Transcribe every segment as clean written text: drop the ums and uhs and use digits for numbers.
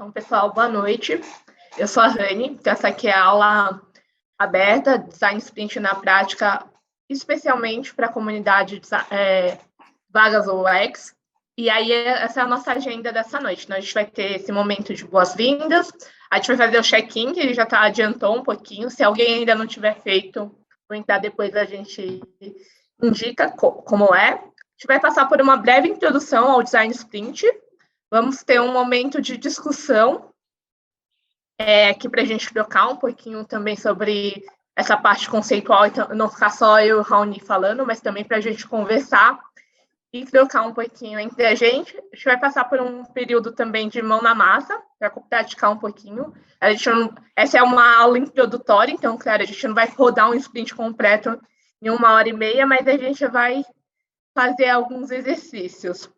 Então, pessoal, boa noite. Eu sou a Rani, então essa aqui é a aula aberta, Design Sprint na Prática, especialmente para a comunidade Vagas UX. E aí, essa é a nossa agenda dessa noite. A gente vai ter esse momento de boas-vindas, a gente vai fazer o check-in, que ele já adiantou um pouquinho. Se alguém ainda não tiver feito, vou entrar depois, a gente indica como é. A gente vai passar por uma breve introdução ao Design Sprint. Vamos ter um momento de discussão aqui para a gente trocar um pouquinho também sobre essa parte conceitual, então não ficar só eu e o Raoni falando, mas também para a gente conversar e trocar um pouquinho entre a gente. A gente vai passar por um período também de mão na massa, para praticar um pouquinho. Essa é uma aula introdutória, então, claro, a gente não vai rodar um sprint completo em 1h30, mas a gente vai fazer alguns exercícios.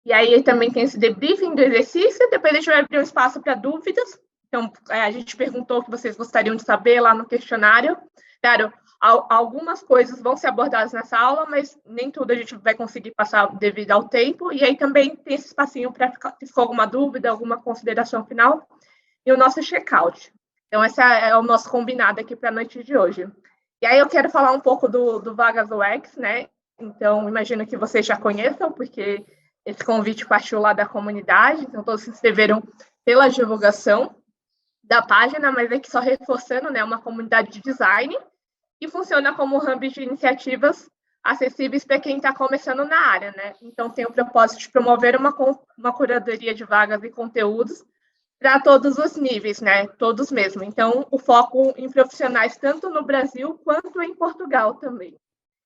E aí também tem esse debriefing do exercício, depois a gente vai abrir um espaço para dúvidas. Então, a gente perguntou o que vocês gostariam de saber lá no questionário. Claro, algumas coisas vão ser abordadas nessa aula, mas nem tudo a gente vai conseguir passar devido ao tempo. E aí também tem esse espacinho para se for alguma dúvida, alguma consideração final, e o nosso check-out. Então, esse é o nosso combinado aqui para a noite de hoje. E aí eu quero falar um pouco do Vagas UX, né? Então, imagino que vocês já conheçam, porque esse convite partiu lá da comunidade, então todos se inscreveram pela divulgação da página, mas aqui só reforçando, né, uma comunidade de design que funciona como hub de iniciativas acessíveis para quem está começando na área, né? Então tem o propósito de promover uma curadoria de vagas e conteúdos para todos os níveis, né? Todos mesmo. Então o foco em profissionais tanto no Brasil quanto em Portugal também.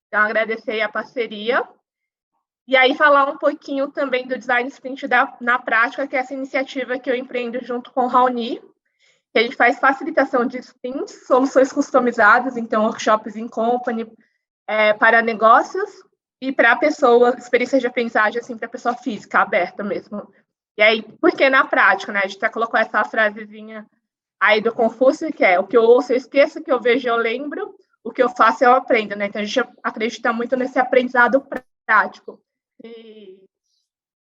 Então agradecer a parceria. E aí falar um pouquinho também do Design Sprint na prática, que é essa iniciativa que eu empreendo junto com o Raoni, que a gente faz facilitação de sprints, soluções customizadas, então workshops in company para negócios e para pessoas, experiências de aprendizagem assim, para pessoa física, aberta mesmo. E aí, porque na prática, né, a gente até colocou essa frasezinha aí do Confúcio, que é o que eu ouço eu esqueço, o que eu vejo eu lembro, o que eu faço eu aprendo, né? Então a gente acredita muito nesse aprendizado prático. E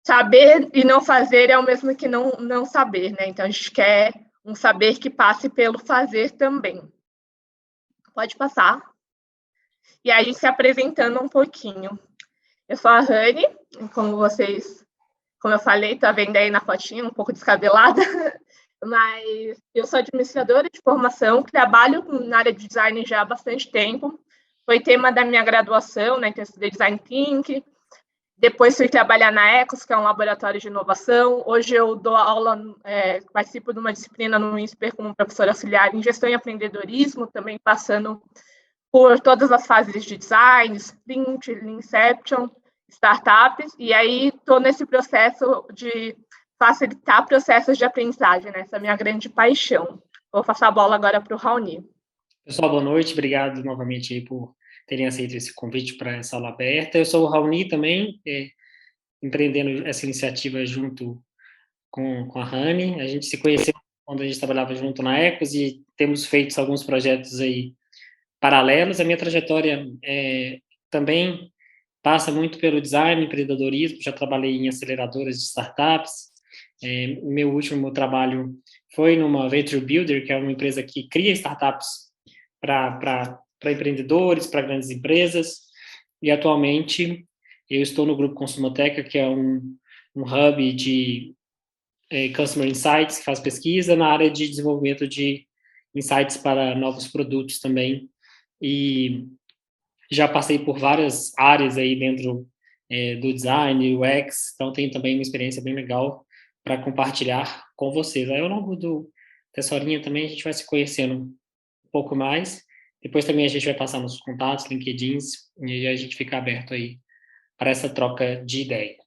saber e não fazer é o mesmo que não saber, né? Então, a gente quer um saber que passe pelo fazer também. Pode passar. E aí, a gente se apresentando um pouquinho. Eu sou a Rani, como eu falei, tá vendo aí na fotinha, um pouco descabelada, mas eu sou administradora de formação, trabalho na área de design já há bastante tempo. Foi tema da minha graduação, né? Então, eu estudei Design Thinking. Depois fui trabalhar na Ecos, que é um laboratório de inovação. Hoje eu dou aula, participo de uma disciplina no INSPER como professora auxiliar em gestão e empreendedorismo, também passando por todas as fases de design, sprint, inception, startups. E aí estou nesse processo de facilitar processos de aprendizagem, né? Essa é a minha grande paixão. Vou passar a bola agora para o Raoni. Pessoal, boa noite. Obrigado novamente aí por terem aceito esse convite para essa aula aberta. Eu sou o Raoni também, empreendendo essa iniciativa junto com a Rani. A gente se conheceu quando a gente trabalhava junto na Ecos e temos feito alguns projetos aí paralelos. A minha trajetória também passa muito pelo design, empreendedorismo. Já trabalhei em aceleradoras de startups. Meu último trabalho foi numa Venture Builder, que é uma empresa que cria startups para empreendedores, para grandes empresas, e atualmente eu estou no Grupo Consumoteca, que é um hub de Customer Insights, que faz pesquisa na área de desenvolvimento de insights para novos produtos também, e já passei por várias áreas aí dentro do design, UX, então tenho também uma experiência bem legal para compartilhar com vocês. Aí ao longo dessa horinha também a gente vai se conhecendo um pouco mais. Depois também a gente vai passar nossos contatos, LinkedIns, e a gente fica aberto aí para essa troca de ideia.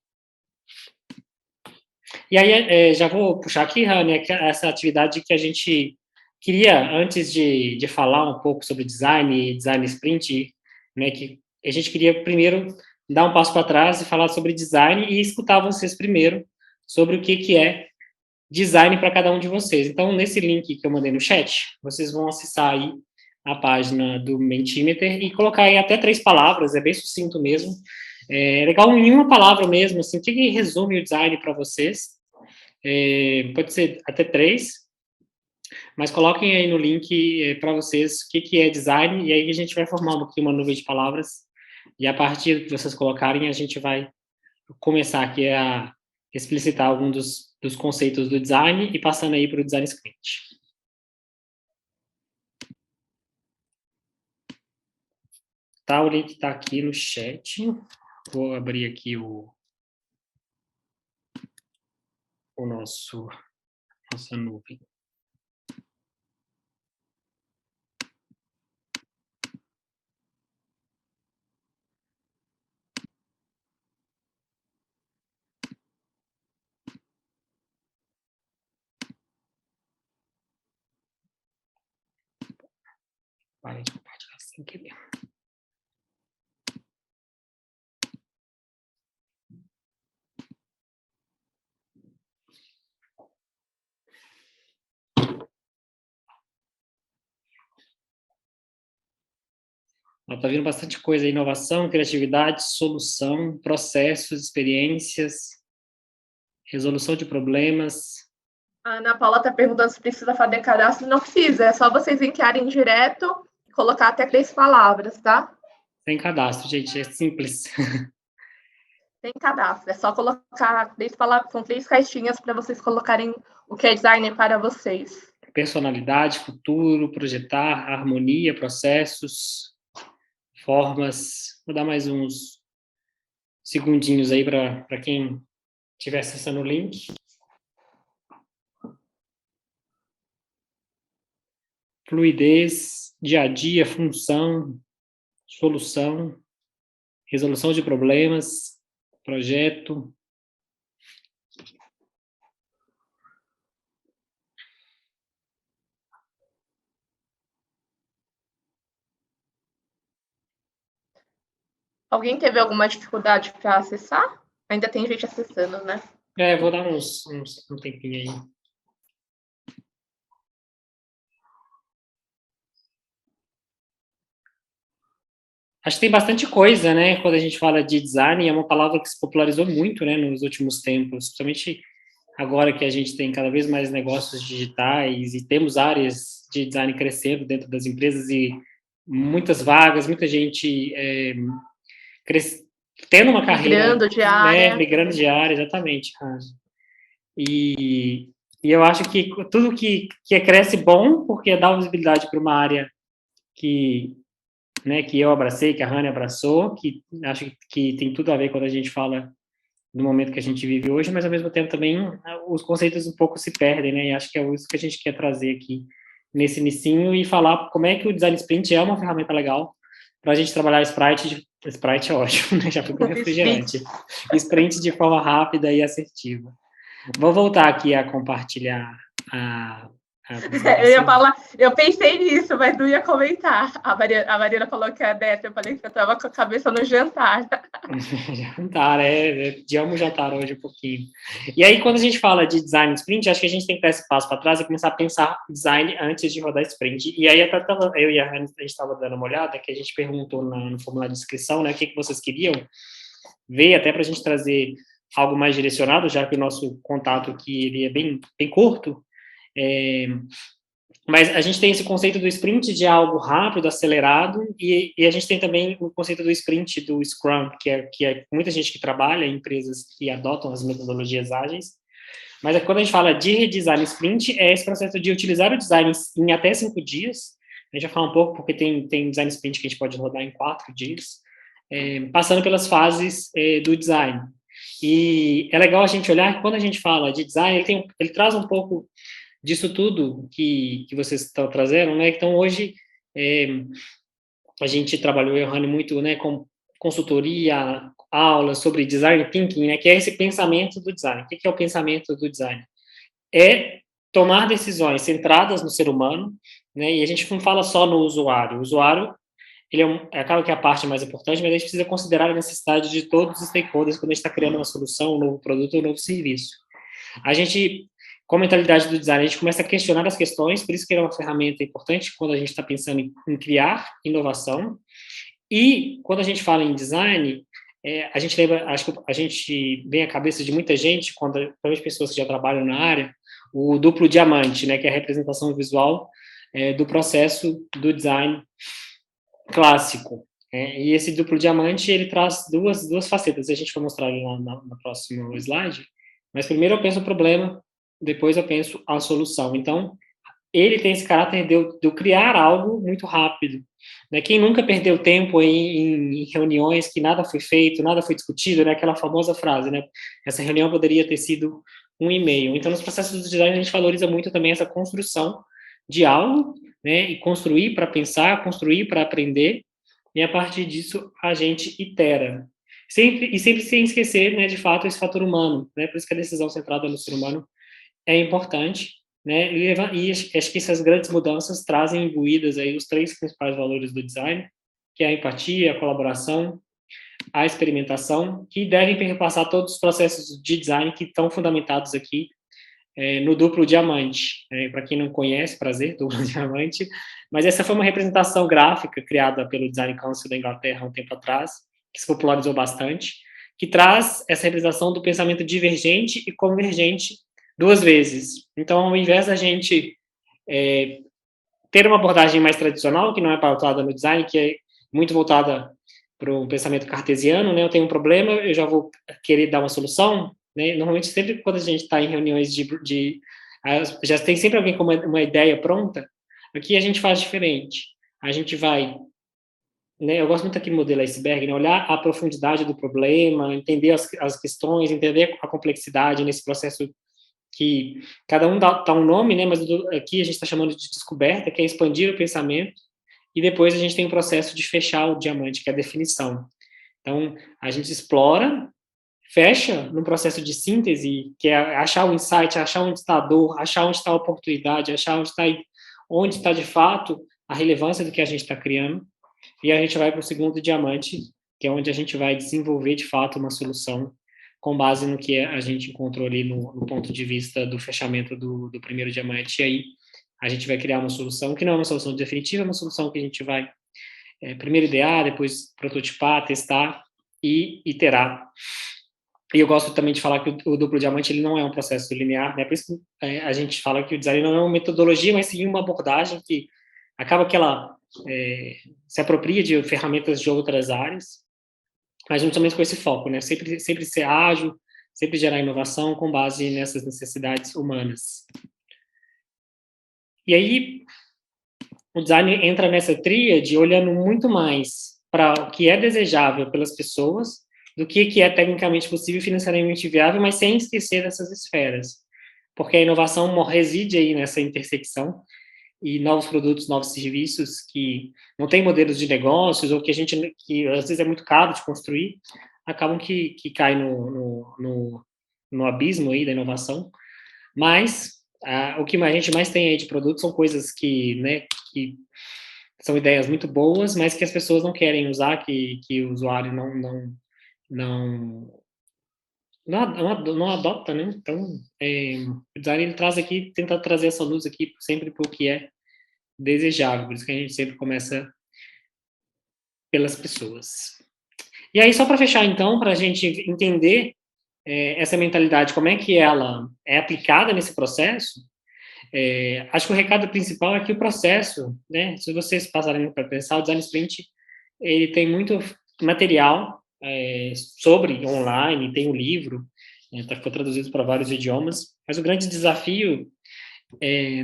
E aí, já vou puxar aqui, Rani, essa atividade que a gente queria, antes de falar um pouco sobre design e design sprint, né, que a gente queria primeiro dar um passo para trás e falar sobre design e escutar vocês primeiro sobre o que é design para cada um de vocês. Então, nesse link que eu mandei no chat, vocês vão acessar aí a página do Mentimeter e colocar aí até 3 palavras, é bem sucinto mesmo. É legal em uma palavra mesmo, assim, o que resume o design para vocês? pode ser até 3, mas coloquem aí no link para vocês o que é design, e aí a gente vai formar uma nuvem de palavras, e a partir do que vocês colocarem, a gente vai começar aqui a explicitar algum dos conceitos do design e passando aí para o design sprint. Tá, o link está aqui no chat. Vou abrir aqui nossa nuvem. Parei de compartilhar sem querer. Está vindo bastante coisa, inovação, criatividade, solução, processos, experiências, resolução de problemas. A Ana Paula está perguntando se precisa fazer cadastro. Não precisa, é só vocês enviarem direto e colocar até 3 palavras, tá? Sem cadastro, gente, é simples. Sem cadastro, é só colocar 3 palavras, são 3 caixinhas para vocês colocarem o que é design para vocês. Personalidade, futuro, projetar, harmonia, processos, formas. Vou dar mais uns segundinhos aí para quem estiver acessando o link. Fluidez, dia a dia, função, solução, resolução de problemas, projeto. Alguém teve alguma dificuldade para acessar? Ainda tem gente acessando, né? Vou dar um tempinho aí. Acho que tem bastante coisa, né? Quando a gente fala de design, é uma palavra que se popularizou muito, né, nos últimos tempos, principalmente agora que a gente tem cada vez mais negócios digitais e temos áreas de design crescendo dentro das empresas e muitas vagas, muita gente tendo uma carreira... Migrando de área. Migrando de área, exatamente. E eu acho que tudo que cresce bom, porque dá visibilidade para uma área que eu abracei, que a Rani abraçou, que acho que tem tudo a ver quando a gente fala do momento que a gente vive hoje, mas ao mesmo tempo também os conceitos um pouco se perdem, né? E acho que é isso que a gente quer trazer aqui nesse inicinho e falar como é que o Design Sprint é uma ferramenta legal para a gente trabalhar Sprite é ótimo, né? Já foi com refrigerante. Sprint de forma rápida e assertiva. Vou voltar aqui a compartilhar eu ia falar, eu pensei nisso, mas não ia comentar. A Mariana falou que é dessa, eu falei que eu estava com a cabeça no jantar. Jantar, amo jantar hoje um pouquinho. E aí, quando a gente fala de design sprint, acho que a gente tem que dar esse passo para trás e começar a pensar design antes de rodar sprint. E aí, até eu e a Rani, a gente estava dando uma olhada, que a gente perguntou no formulário de inscrição, né, o que vocês queriam ver, até para a gente trazer algo mais direcionado, já que o nosso contato aqui ele é bem curto. Mas a gente tem esse conceito do sprint de algo rápido, acelerado, e a gente tem também o conceito do sprint do Scrum, que é muita gente que trabalha em empresas que adotam as metodologias ágeis. Mas quando a gente fala de redesign sprint, é esse processo de utilizar o design em até 5 dias. A gente vai falar um pouco, porque tem design sprint que a gente pode rodar em 4 dias, passando pelas fases do design. E é legal a gente olhar que quando a gente fala de design, ele traz um pouco disso tudo que vocês estão trazendo, né? Então, hoje, a gente trabalhou, eu e o Rani, muito, né, com consultoria, aulas sobre design thinking, né, que é esse pensamento do design. O que é o pensamento do design? É tomar decisões centradas no ser humano, né, e a gente não fala só no usuário. O usuário, ele é claro que é a parte mais importante, mas a gente precisa considerar a necessidade de todos os stakeholders quando a gente está criando uma solução, um novo produto ou um novo serviço. A gente, com a mentalidade do design, a gente começa a questionar as questões, por isso que ele é uma ferramenta importante quando a gente está pensando em criar inovação. E quando a gente fala em design, a gente lembra, acho que a gente vem à cabeça de muita gente, quando, principalmente pessoas que já trabalham na área, o duplo diamante, né, que é a representação visual do processo do design clássico. E esse duplo diamante, ele traz duas facetas, a gente vai mostrar ali no próximo slide, mas primeiro eu penso o problema, depois eu penso a solução. Então, ele tem esse caráter de eu criar algo muito rápido. Né? Quem nunca perdeu tempo em reuniões que nada foi feito, nada foi discutido, né? Aquela famosa frase, né? Essa reunião poderia ter sido um e-mail. Então, nos processos de design, a gente valoriza muito também essa construção de algo, né? E construir para pensar, construir para aprender, e a partir disso a gente itera. Sempre sem esquecer, né, de fato, esse fator humano, né? Por isso que a decisão centrada no ser humano é importante, né? E acho que essas grandes mudanças trazem imbuídas aí os 3 principais valores do design, que é a empatia, a colaboração, a experimentação, que devem perpassar todos os processos de design que estão fundamentados aqui no duplo diamante. Para quem não conhece, prazer, duplo diamante. Mas essa foi uma representação gráfica criada pelo Design Council da Inglaterra há um tempo atrás, que se popularizou bastante, que traz essa representação do pensamento divergente e convergente 2 vezes. Então, ao invés da gente ter uma abordagem mais tradicional, que não é pautada no design, que é muito voltada para o pensamento cartesiano, né? Eu tenho um problema, eu já vou querer dar uma solução, né? Normalmente, sempre quando a gente está em reuniões já tem sempre alguém com uma ideia pronta. Aqui a gente faz diferente. A gente vai, né? Eu gosto muito daquele modelo iceberg, né? Olhar a profundidade do problema, entender as questões, entender a complexidade nesse processo que cada um dá um nome, né? Mas aqui a gente está chamando de descoberta, que é expandir o pensamento, e depois a gente tem o processo de fechar o diamante, que é a definição. Então, a gente explora, fecha no processo de síntese, que é achar o insight, achar onde está a dor, achar onde está a oportunidade, achar onde está de fato a relevância do que a gente está criando, e a gente vai para o segundo diamante, que é onde a gente vai desenvolver de fato uma solução com base no que a gente encontrou ali no ponto de vista do fechamento do primeiro diamante. E aí a gente vai criar uma solução que não é uma solução definitiva, é uma solução que a gente vai primeiro idear, depois prototipar, testar e iterar. E eu gosto também de falar que o duplo diamante ele não é um processo linear, né? Por isso que a gente fala que o design não é uma metodologia, mas sim uma abordagem que acaba que ela se apropria de ferramentas de outras áreas, mas juntamente com esse foco, né? Sempre ser ágil, sempre gerar inovação com base nessas necessidades humanas. E aí, o design entra nessa tríade olhando muito mais para o que é desejável pelas pessoas do que é tecnicamente possível e financeiramente viável, mas sem esquecer dessas esferas. Porque a inovação reside aí nessa intersecção e novos produtos, novos serviços que não têm modelos de negócios ou que às vezes é muito caro de construir, acabam que cai no abismo aí da inovação. Mas o que a gente mais tem aí de produtos são coisas que são ideias muito boas, mas que as pessoas não querem usar, que o usuário não adota, né? Então, o design ele traz aqui, tenta trazer essa luz aqui sempre para o que é desejável, por isso que a gente sempre começa pelas pessoas. E aí, só para fechar, então, para a gente entender essa mentalidade, como é que ela é aplicada nesse processo, acho que o recado principal é que o processo, né, se vocês passarem para pensar, o Design Sprint, ele tem muito material sobre online, tem um livro, foi traduzido para vários idiomas, mas o grande desafio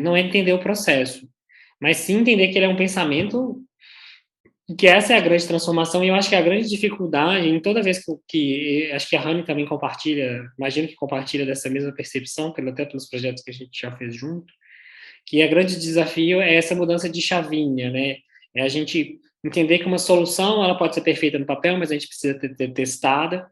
não é entender o processo, mas sim entender que ele é um pensamento, que essa é a grande transformação, e eu acho que a grande dificuldade, em toda vez que acho que a Rani também compartilha, imagino que compartilha dessa mesma percepção, até pelos projetos que a gente já fez junto, que o grande desafio é essa mudança de chavinha, né? É a gente entender que uma solução ela pode ser perfeita no papel, mas a gente precisa ter testada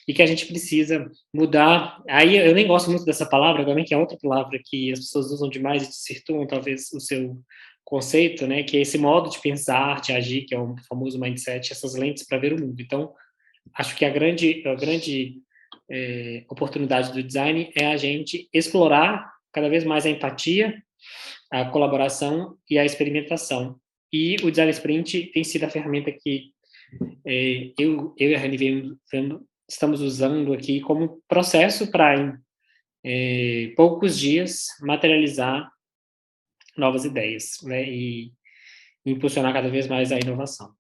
e que a gente precisa mudar. Aí eu nem gosto muito dessa palavra também, que é outra palavra que as pessoas usam demais e desvirtuam talvez o seu conceito, né? Que é esse modo de pensar, de agir, que é o famoso mindset, essas lentes para ver o mundo. Então, acho que a grande oportunidade do design é a gente explorar cada vez mais a empatia, a colaboração e a experimentação. E o Design Sprint tem sido a ferramenta que Eu e a Rani estamos usando aqui como processo para, em poucos dias, materializar novas ideias, né, e impulsionar cada vez mais a inovação.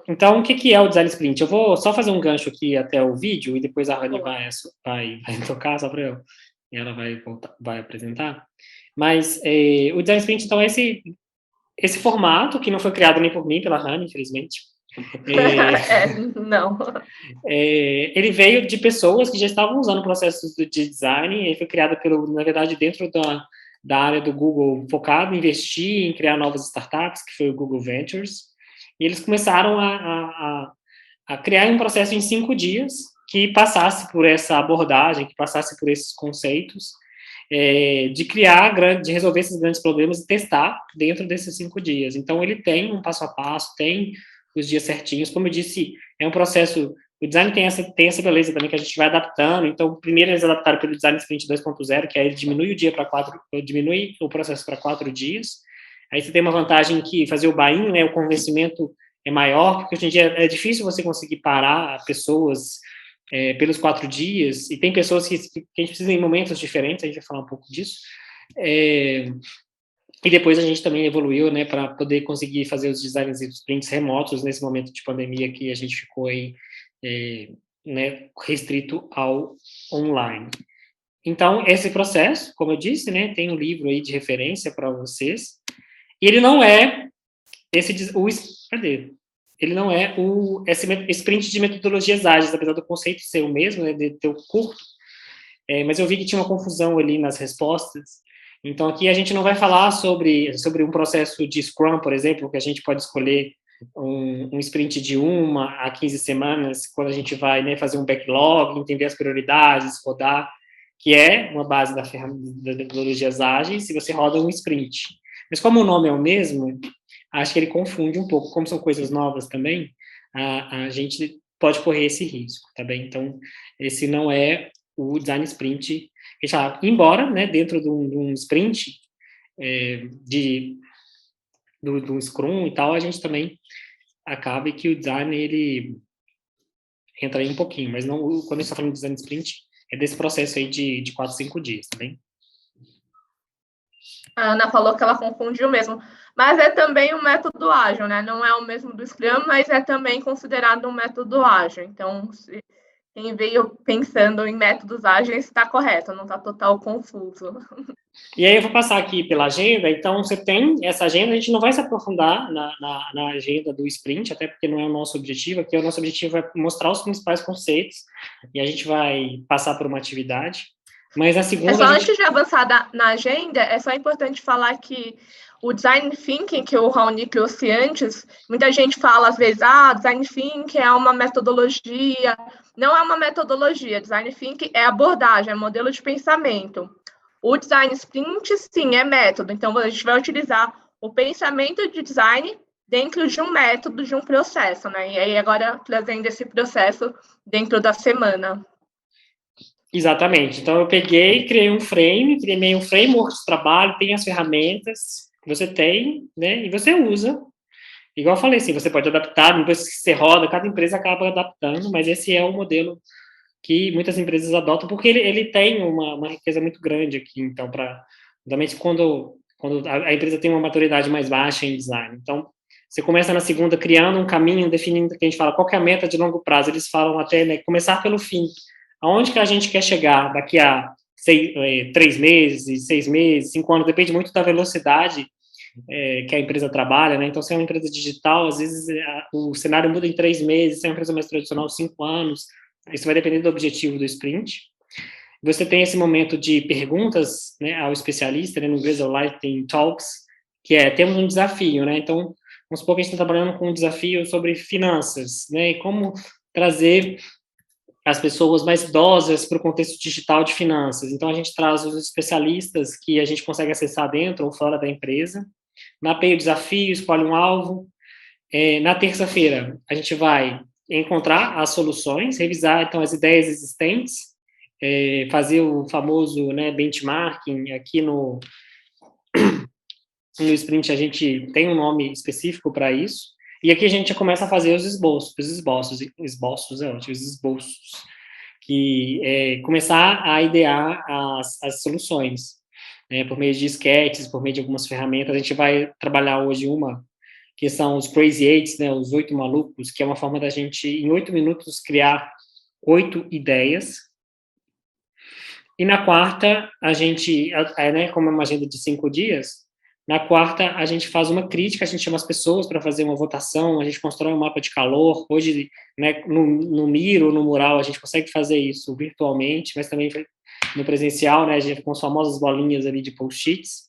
Então, o que é o Design Sprint? Eu vou só fazer um gancho aqui até o vídeo, e depois a Rani vai tocar, só para eu, e ela vai apresentar. Mas o Design Sprint, então, é esse formato, que não foi criado nem por mim, pela Rani, infelizmente. Não. Ele veio de pessoas que já estavam usando processos de design, ele foi criado, na verdade, dentro da área do Google, focado em investir, em criar novas startups, que foi o Google Ventures, e eles começaram a criar um processo em 5 dias, que passasse por essa abordagem, que passasse por esses conceitos, de resolver esses grandes problemas e testar dentro desses 5 dias. Então, ele tem um passo a passo, tem os dias certinhos. Como eu disse, é um processo. O design tem essa beleza também, que a gente vai adaptando. Então, primeiro eles adaptaram pelo Design Sprint 2.0, que aí ele diminui o processo para 4 dias. Aí você tem uma vantagem que fazer o buy-in, né, o convencimento é maior, porque hoje em dia é difícil você conseguir parar pessoas pelos 4 dias, e tem pessoas que a gente precisa em momentos diferentes, a gente vai falar um pouco disso. E depois a gente também evoluiu, né, para poder conseguir fazer os designs e sprints remotos nesse momento de pandemia que a gente ficou aí, né, restrito ao online. Então, esse processo, como eu disse, né, tem um livro aí de referência para vocês, e ele não é ele não é esse sprint de metodologias ágeis, apesar do conceito ser o mesmo, né, de ter o curto, mas eu vi que tinha uma confusão ali nas respostas. Então, aqui a gente não vai falar sobre um processo de Scrum, por exemplo, que a gente pode escolher um sprint de 1 a 15 semanas, quando a gente vai, né, fazer um backlog, entender as prioridades, rodar, que é uma base das metodologias ágeis, se você roda um sprint. Mas como o nome é o mesmo, acho que ele confunde um pouco. Como são coisas novas também, a gente pode correr esse risco, tá bem? Então, esse não é o design sprint, embora, né, dentro de um sprint, do Scrum e tal, a gente também acabe que o design, ele entra aí um pouquinho, mas não, quando a gente está falando de design sprint, é desse processo aí de 4, 5 dias, tá bem? A Ana falou que ela confundiu mesmo, mas é também um método ágil, né? Não é o mesmo do Scrum, mas é também considerado um método ágil. Então, quem veio pensando em métodos ágeis está correto, não está total confuso. E aí eu vou passar aqui pela agenda. Então, você tem essa agenda, a gente não vai se aprofundar na agenda do sprint, até porque não é o nosso objetivo. Aqui o nosso objetivo é mostrar os principais conceitos, e a gente vai passar por uma atividade. Mas na segunda... Antes de avançar na agenda, é só importante falar que o Design Thinking, que o Raoni trouxe antes, muita gente fala às vezes, Design Thinking é uma metodologia. Não é uma metodologia, Design Thinking é abordagem, é modelo de pensamento. O Design Sprint, sim, é método. Então, a gente vai utilizar o pensamento de design dentro de um método, de um processo, né? E aí, agora, trazendo esse processo dentro da semana. Exatamente. Então, eu criei um framework de trabalho, tem as ferramentas que você tem, né? E você usa. Igual eu falei, assim, você pode adaptar, depois que você roda, cada empresa acaba adaptando, mas esse é o modelo que muitas empresas adotam, porque ele tem uma riqueza muito grande aqui, então, realmente quando a empresa tem uma maturidade mais baixa em design. Então, você começa na segunda criando um caminho, definindo, que a gente fala, qual que é a meta de longo prazo, eles falam até, né, começar pelo fim. Aonde que a gente quer chegar daqui a 3 meses, 6 meses, 5 anos, depende muito da velocidade que a empresa trabalha, né? Então, se é uma empresa digital, às vezes o cenário muda em 3 meses, se é uma empresa mais tradicional, 5 anos. Isso vai depender do objetivo do sprint. Você tem esse momento de perguntas, né, ao especialista, né, no inglês é o Lightning Talks, que temos um desafio, né? Então, vamos supor que a gente está trabalhando com um desafio sobre finanças, né? E como trazer as pessoas mais idosas para o contexto digital de finanças. Então, a gente traz os especialistas que a gente consegue acessar dentro ou fora da empresa, mapeia o desafio, escolhe um alvo. Na terça-feira, a gente vai encontrar as soluções, revisar, então, as ideias existentes, fazer o famoso, né, benchmarking aqui no sprint a gente tem um nome específico para isso, e aqui a gente já começa a fazer os esboços é ótimo, os esboços, que é começar a idear as soluções, né, por meio de sketches, por meio de algumas ferramentas. A gente vai trabalhar hoje uma, que são os Crazy Eights, né, os 8 malucos, que é uma forma da gente, em 8 minutos, criar 8 ideias. E na quarta, a gente, né, como é uma agenda de 5 dias, na quarta a gente faz uma crítica, a gente chama as pessoas para fazer uma votação, a gente constrói um mapa de calor. Hoje, né, no Miro, no Mural, a gente consegue fazer isso virtualmente, mas também no presencial, né, a gente com as famosas bolinhas ali de post-its.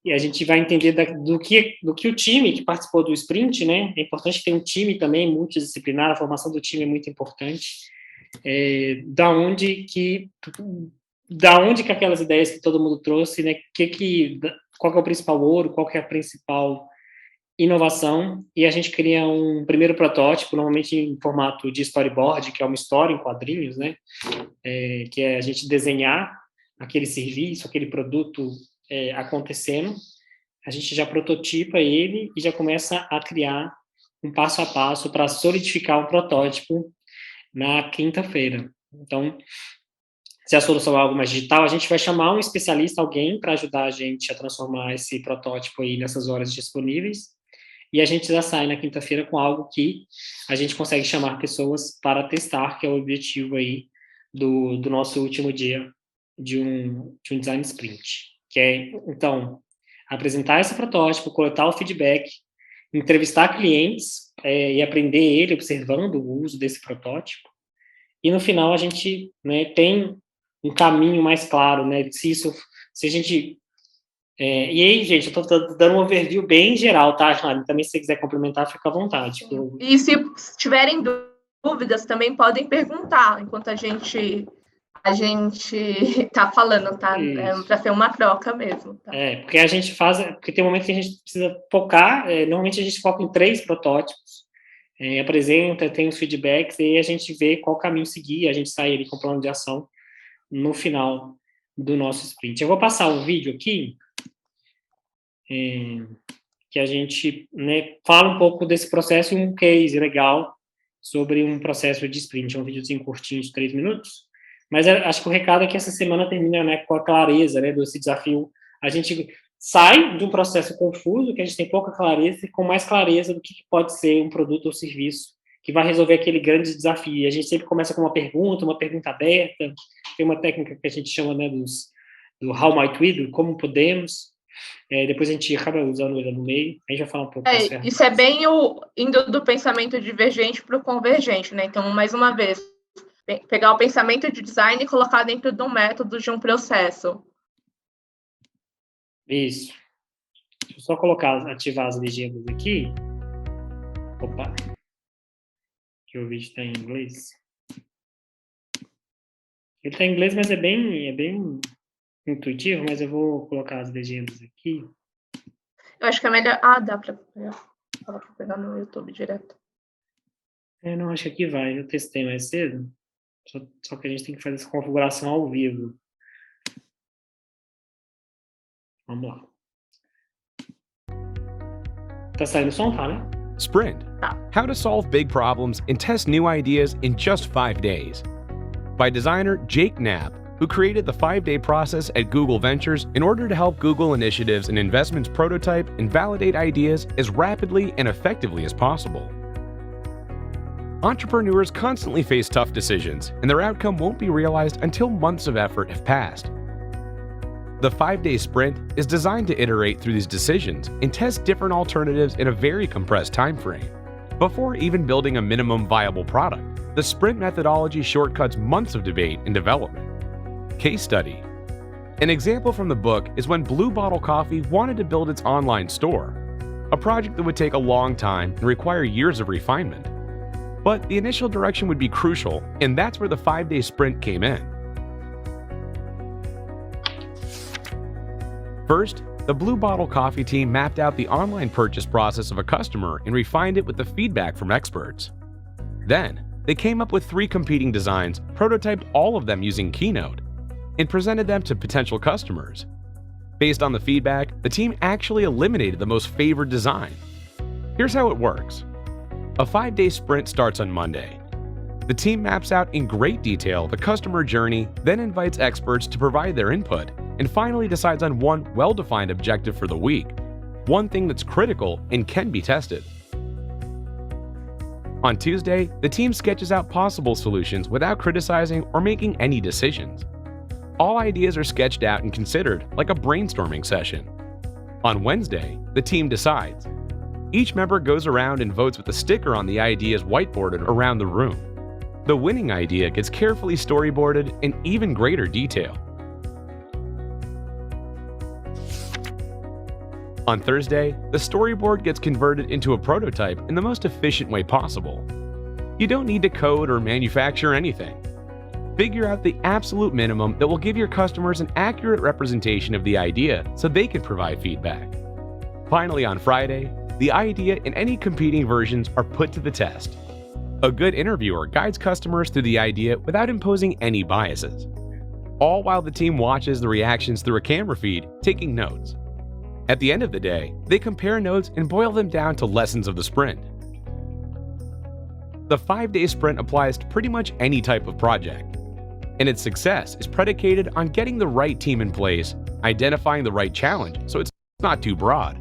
E a gente vai entender do que o time que participou do sprint, né, é importante ter um time também multidisciplinar, a formação do time é muito importante, da onde que aquelas ideias que todo mundo trouxe, né, qual que é o principal ouro, qual que é a principal inovação, e a gente cria um primeiro protótipo, normalmente em formato de storyboard, que é uma história em quadrinhos, né, que é a gente desenhar aquele serviço, aquele produto acontecendo. A gente já prototipa ele e já começa a criar um passo a passo para solidificar um protótipo na quinta-feira. Então, se a solução é algo mais digital, a gente vai chamar um especialista, alguém, para ajudar a gente a transformar esse protótipo aí nessas horas disponíveis, e a gente já sai na quinta-feira com algo que a gente consegue chamar pessoas para testar, que é o objetivo aí do nosso último dia de um design sprint, que é, então, apresentar esse protótipo, coletar o feedback, entrevistar clientes e aprender ele observando o uso desse protótipo, e no final a gente, né, tem um caminho mais claro, né, se a gente... e aí, gente, eu estou dando um overview bem geral, tá, Rani? Também, se você quiser complementar, fica à vontade. E se tiverem dúvidas, também podem perguntar, enquanto a gente tá falando, tá? Para ser uma troca mesmo. Tá? Porque a gente porque tem um momento que a gente precisa focar, normalmente a gente foca em 3 protótipos, apresenta, tem os feedbacks, e aí a gente vê qual caminho seguir, a gente sai ali com o plano de ação no final do nosso sprint. Eu vou passar um vídeo aqui, que a gente, né, fala um pouco desse processo e um case legal sobre um processo de sprint. É um videozinho curtinho de 3 minutos, mas acho que o recado é que essa semana termina, né, com a clareza, né, desse desafio. A gente sai de um processo confuso, que a gente tem pouca clareza, e com mais clareza do que pode ser um produto ou serviço que vai resolver aquele grande desafio. E a gente sempre começa com uma pergunta aberta. Tem uma técnica que a gente chama, né, do how might we, do como podemos. Depois a gente acaba usando ele no meio. A gente vai falar um pouco das ferramentas. Isso é bem indo do pensamento divergente para o convergente, né? Então, mais uma vez, pegar o pensamento de design e colocar dentro de um método, de um processo. Isso. Deixa eu só ativar as legendas aqui. Opa. Que o vídeo está em inglês. Ele está em inglês, mas é bem intuitivo, mas eu vou colocar as legendas aqui. Eu acho que é melhor... dá para pegar no YouTube direto. Não, acho que aqui vai. Eu testei mais cedo. Só que a gente tem que fazer essa configuração ao vivo. Vamos lá. Tá saindo o som, tá, né? Sprint. How to solve big problems and test new ideas in just 5 days. By designer Jake Knapp, who created the 5-day process at Google Ventures in order to help Google initiatives and investments prototype and validate ideas as rapidly and effectively as possible. Entrepreneurs constantly face tough decisions, and their outcome won't be realized until months of effort have passed. The 5-day sprint is designed to iterate through these decisions and test different alternatives in a very compressed time frame. Before even building a minimum viable product, the sprint methodology shortcuts months of debate and development. Case study. An example from the book is when Blue Bottle Coffee wanted to build its online store, a project that would take a long time and require years of refinement. But the initial direction would be crucial, and that's where the 5-day sprint came in. First, the Blue Bottle Coffee team mapped out the online purchase process of a customer and refined it with the feedback from experts. Then, they came up with 3 competing designs, prototyped all of them using Keynote, and presented them to potential customers. Based on the feedback, the team actually eliminated the most favored design. Here's how it works. A 5-day sprint starts on Monday. The team maps out in great detail the customer journey, then invites experts to provide their input, and finally decides on one well-defined objective for the week, one thing that's critical and can be tested. On Tuesday, the team sketches out possible solutions without criticizing or making any decisions. All ideas are sketched out and considered like a brainstorming session. On Wednesday, the team decides. Each member goes around and votes with a sticker on the ideas whiteboarded around the room. The winning idea gets carefully storyboarded in even greater detail. On Thursday, the storyboard gets converted into a prototype in the most efficient way possible. You don't need to code or manufacture anything. Figure out the absolute minimum that will give your customers an accurate representation of the idea so they can provide feedback. Finally, on Friday, the idea and any competing versions are put to the test. A good interviewer guides customers through the idea without imposing any biases, all while the team watches the reactions through a camera feed, taking notes. At the end of the day, they compare notes and boil them down to lessons of the sprint. The 5-day sprint applies to pretty much any type of project, and its success is predicated on getting the right team in place, identifying the right challenge so it's not too broad,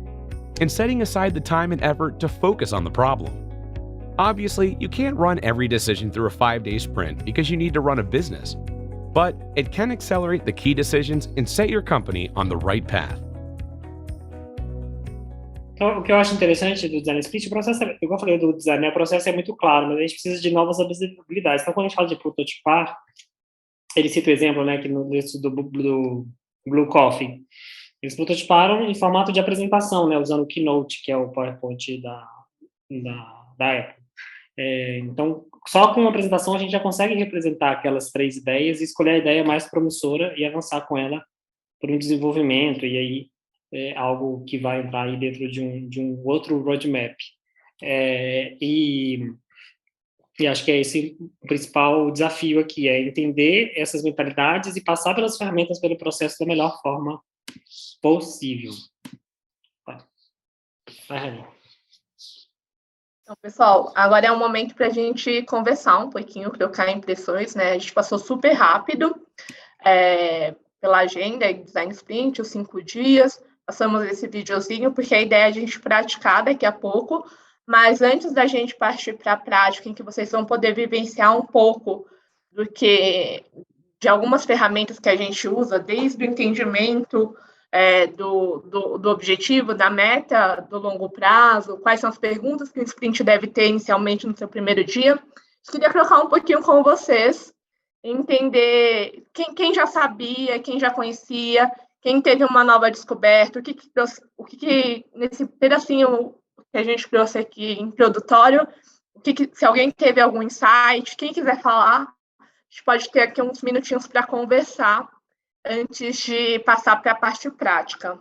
and setting aside the time and effort to focus on the problem. Obviously, you can't run every decision through a 5-day sprint because you need to run a business, but it can accelerate the key decisions and set your company on the right path. Então, o que eu acho interessante do design sprint, o processo, igual eu falei do design, né, o processo é muito claro, mas a gente precisa de novas habilidades. Então, quando a gente fala de prototipar, ele cita o exemplo, né, que no do Blue Coffee, eles prototiparam em formato de apresentação, né, usando o Keynote, que é o PowerPoint da Apple. Então, só com uma apresentação a gente já consegue representar aquelas 3 ideias e escolher a ideia mais promissora e avançar com ela para um desenvolvimento, e aí algo que vai entrar aí dentro de um outro roadmap. E acho que é esse o principal desafio aqui, é entender essas mentalidades e passar pelas ferramentas, pelo processo da melhor forma possível. Vai, Rani. Então, pessoal, agora é um momento para a gente conversar um pouquinho, trocar impressões, né? A gente passou super rápido pela agenda, Design Sprint, os 5 dias, passamos esse videozinho, porque a ideia é a gente praticar daqui a pouco, mas antes da gente partir para a prática, em que vocês vão poder vivenciar um pouco de algumas ferramentas que a gente usa, desde o entendimento do objetivo, da meta, do longo prazo, quais são as perguntas que o sprint deve ter inicialmente no seu primeiro dia. Eu queria trocar um pouquinho com vocês, entender quem já sabia, quem já conhecia, quem teve uma nova descoberta, o que nesse pedacinho que a gente trouxe aqui introdutório, se alguém teve algum insight, quem quiser falar, a gente pode ter aqui uns minutinhos para conversar antes de passar para a parte prática.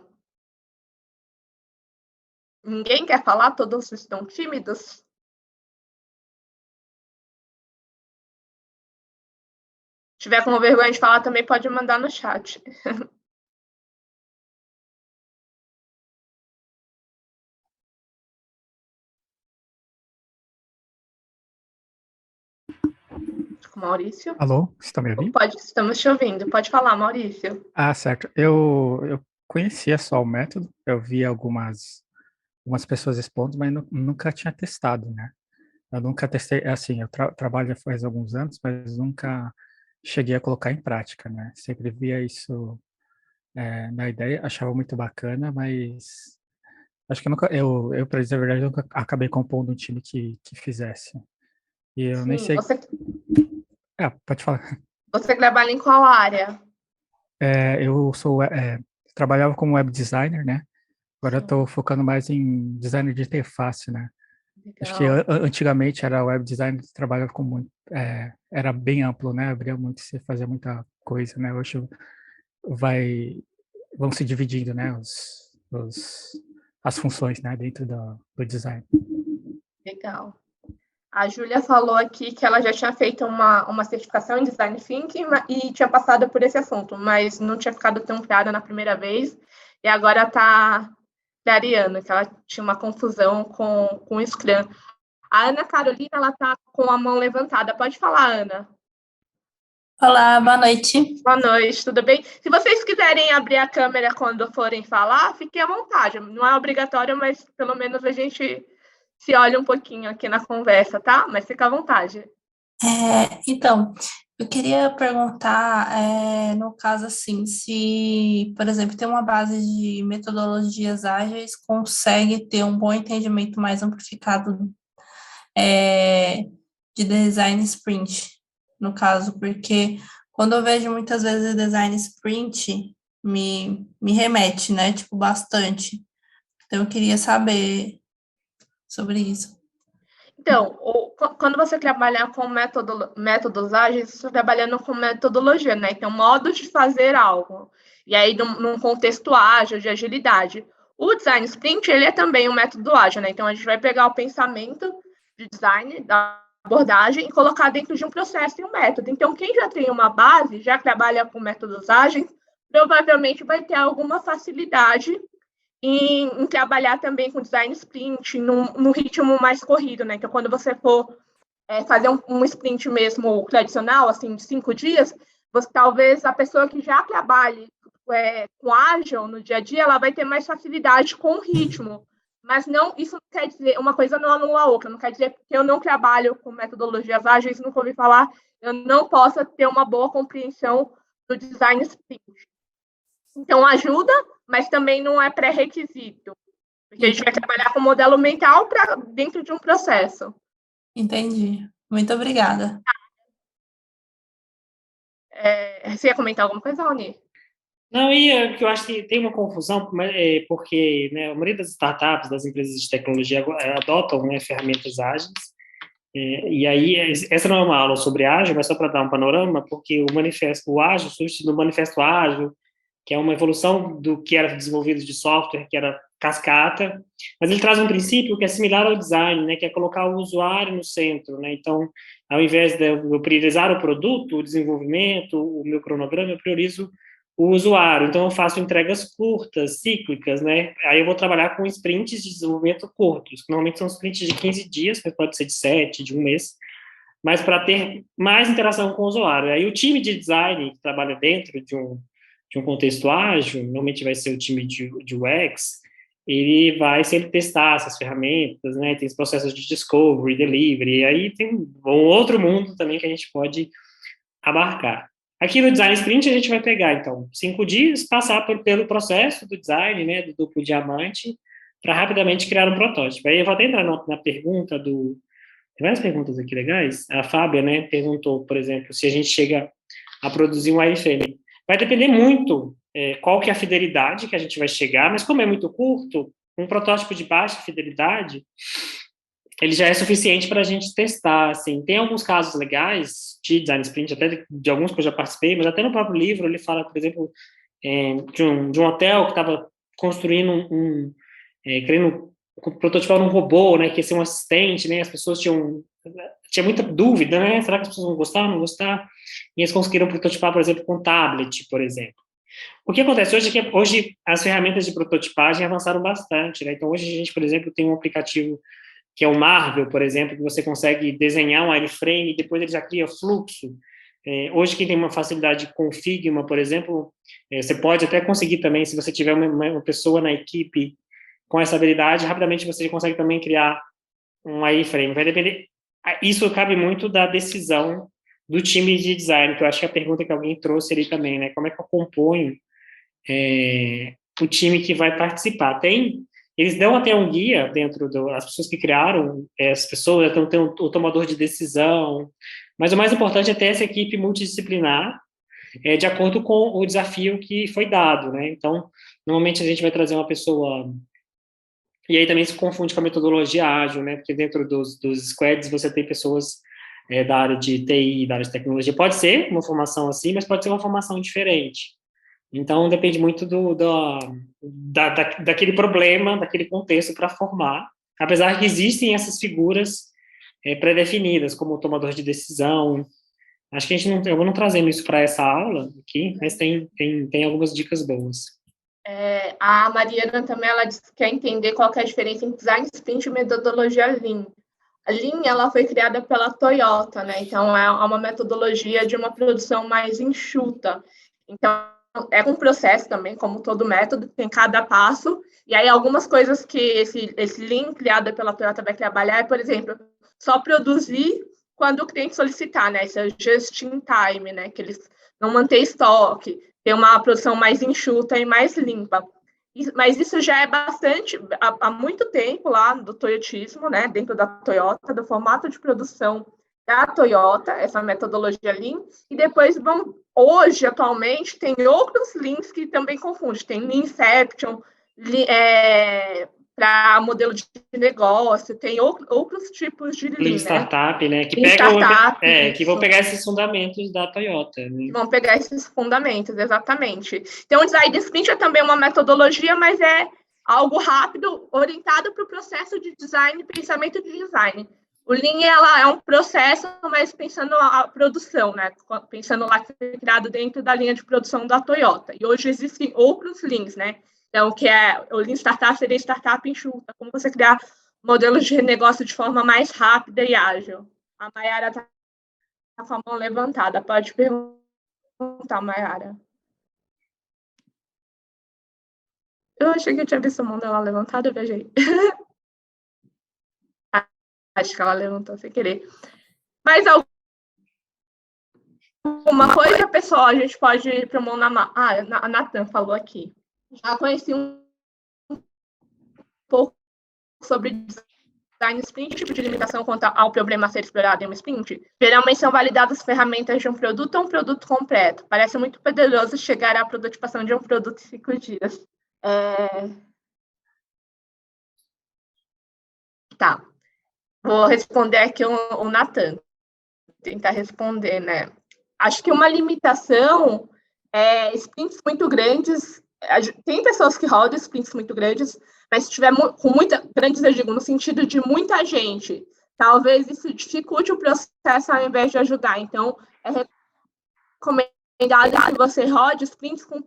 Ninguém quer falar? Todos estão tímidos? Se tiver com vergonha de falar, também pode mandar no chat. Maurício? Alô, você está me ouvindo? Estamos te ouvindo. Pode falar, Maurício. Ah, certo. Eu conhecia só o método, eu vi algumas pessoas expondo, mas nunca tinha testado, né? Eu nunca testei, assim, eu trabalho já faz alguns anos, mas nunca cheguei a colocar em prática, né? Sempre via isso na ideia, achava muito bacana, mas acho que eu para dizer a verdade, nunca acabei compondo um time que fizesse. E eu nem sei... pode falar. Você trabalha em qual área? Eu trabalhava como web designer, né? Agora eu estou focando mais em design de interface, né? Legal. Acho que antigamente era web designer, trabalhava com muito... era bem amplo, né? Abria muito, você fazia muita coisa, né? Hoje vão se dividindo, né? As funções, né? Dentro do design. Legal. A Júlia falou aqui que ela já tinha feito uma certificação em Design Thinking e tinha passado por esse assunto, mas não tinha ficado tão clara na primeira vez. e agora está clareando, que ela tinha uma confusão com o Scrum. A Ana Carolina, ela está com a mão levantada. Pode falar, Ana. Olá, boa noite. Boa noite, tudo bem? Se vocês quiserem abrir a câmera quando forem falar, fiquem à vontade. Não é obrigatório, mas pelo menos a gente se olha um pouquinho aqui na conversa, tá? Mas fica à vontade. Então, eu queria perguntar, no caso assim, se, por exemplo, tem uma base de metodologias ágeis, consegue ter um bom entendimento mais amplificado de design sprint, no caso, porque quando eu vejo muitas vezes design sprint, me remete, né, tipo, bastante. Então, eu queria saber sobre isso. Então, quando você trabalhar com métodos ágeis, você está trabalhando com metodologia, né? Então, modos de fazer algo. E aí, num contexto ágil, de agilidade. O design sprint, ele é também um método ágil, né? Então, a gente vai pegar o pensamento de design, da abordagem, e colocar dentro de um processo e um método. Então, quem já tem uma base, já trabalha com métodos ágeis, provavelmente vai ter alguma facilidade em trabalhar também com design sprint, no ritmo mais corrido, né? Então, quando você for fazer um sprint mesmo tradicional, assim, de 5 dias, talvez a pessoa que já trabalhe com ágil no dia a dia, ela vai ter mais facilidade com o ritmo. Mas não, isso não quer dizer, uma coisa não anula a outra, não quer dizer que eu não trabalho com metodologias ágeis, nunca ouvi falar, eu não possa ter uma boa compreensão do design sprint. Então, ajuda, mas também não é pré-requisito, porque a gente vai trabalhar com modelo mental dentro de um processo. Entendi. Muito obrigada. Você ia comentar alguma coisa, Rony? Não, que eu acho que tem uma confusão, porque, né, a maioria das startups, das empresas de tecnologia adotam, né, ferramentas ágeis, e aí essa não é uma aula sobre ágil, mas só para dar um panorama, porque o ágil surge do manifesto ágil, que é uma evolução do que era desenvolvido de software, que era cascata, mas ele traz um princípio que é similar ao design, né, que é colocar o usuário no centro, né? Então, ao invés de eu priorizar o produto, o desenvolvimento, o meu cronograma, eu priorizo o usuário. Então, eu faço entregas curtas, cíclicas, né? Aí eu vou trabalhar com sprints de desenvolvimento curtos, que normalmente são sprints de 15 dias, mas pode ser de 7, de um mês, mas para ter mais interação com o usuário. Aí o time de design que trabalha dentro de um contexto ágil, normalmente vai ser o time de UX, ele vai sempre testar essas ferramentas, né? Tem os processos de discovery, delivery, e aí tem um outro mundo também que a gente pode abarcar. Aqui no Design Sprint a gente vai pegar, então, 5 dias, passar pelo processo do design, né, do duplo diamante, para rapidamente criar um protótipo. Aí eu vou até entrar na pergunta do... Tem várias perguntas aqui legais. A Fábia, né, perguntou, por exemplo, se a gente chega a produzir um wireframe. Vai depender muito qual que é a fidelidade que a gente vai chegar, mas como é muito curto, um protótipo de baixa fidelidade, ele já é suficiente para a gente testar, assim. Tem alguns casos legais de design sprint, até de alguns que eu já participei, mas até no próprio livro ele fala, por exemplo, de um hotel que estava construindo querendo prototipar um robô, né, que ia ser um assistente, né, as pessoas tinha muita dúvida, né, será que as pessoas vão gostar, não gostar? E eles conseguiram prototipar, por exemplo, com tablet, por exemplo. O que acontece hoje é que hoje as ferramentas de prototipagem avançaram bastante, né, então hoje a gente, por exemplo, tem um aplicativo que é o Marvel, por exemplo, que você consegue desenhar um wireframe e depois ele já cria fluxo. Hoje, quem tem uma facilidade com Figma, por exemplo, você pode até conseguir também, se você tiver uma pessoa na equipe com essa habilidade, rapidamente você consegue também criar um wireframe. Vai depender. Isso cabe muito da decisão do time de design, que eu acho que é a pergunta que alguém trouxe ali também, né? Como é que eu componho o time que vai participar? Eles dão até um guia dentro das pessoas que criaram, as pessoas então tem o tomador de decisão, mas o mais importante é ter essa equipe multidisciplinar, de acordo com o desafio que foi dado, né? Então, normalmente a gente vai trazer uma pessoa, e aí também se confunde com a metodologia ágil, né? Porque dentro dos squads você tem pessoas da área de TI, da área de tecnologia. Pode ser uma formação assim, mas pode ser uma formação diferente. Então, depende muito daquele problema, daquele contexto para formar, apesar que existem essas figuras pré-definidas, como o tomador de decisão. Acho que eu não trazendo isso para essa aula aqui, mas tem algumas dicas boas. A Mariana também, ela disse que quer entender qual que é a diferença entre design sprint e metodologia Lean. A Lean, ela foi criada pela Toyota, né? Então, é uma metodologia de uma produção mais enxuta. Então, é um processo também, como todo método, tem cada passo. E aí, algumas coisas que esse Lean criado pela Toyota vai trabalhar é, por exemplo, só produzir quando o cliente solicitar, né? Esse é o just in time, né? Que eles não mantêm estoque, ter uma produção mais enxuta e mais limpa. Mas isso já é bastante, há muito tempo lá do toyotismo, né, dentro da Toyota, do formato de produção da Toyota, essa metodologia Lean, e depois hoje, atualmente, tem outros Leans que também confundem, tem Leanception, para modelo de negócio, tem outros tipos de Lean, Startup, né? Que que vão pegar esses fundamentos da Toyota, né? Vão pegar esses fundamentos, exatamente. Então, o design sprint é também uma metodologia, mas é algo rápido, orientado para o processo de design, pensamento de design. O Lean, ela é um processo, mas pensando a produção, né? Pensando lá que foi criado dentro da linha de produção da Toyota. E hoje existem outros Leans, né? Então, que é o Lean Startup seria startup enxuta, como você criar modelos de negócio de forma mais rápida e ágil. A Mayara está com a mão levantada, pode perguntar, Mayara. Eu achei que eu tinha visto a mão dela levantada, eu viajei. Acho que ela levantou sem querer. Mas alguma coisa, pessoal, a gente pode ir para o mão na mão. A Nathan falou aqui. Já conheci um pouco sobre design sprint, tipo de limitação quanto ao problema a ser explorado em um sprint. Geralmente são validadas ferramentas de um produto ou um produto completo. Parece muito poderoso chegar à prototipação de um produto em 5 dias. Tá. Vou responder aqui o Nathan. Tentar responder, né? Acho que uma limitação é sprints muito grandes. Tem pessoas que rodam sprints muito grandes, mas se tiver com grandes, eu digo, no sentido de muita gente, talvez isso dificulte o processo ao invés de ajudar. Então, é recomendado que você rode sprints com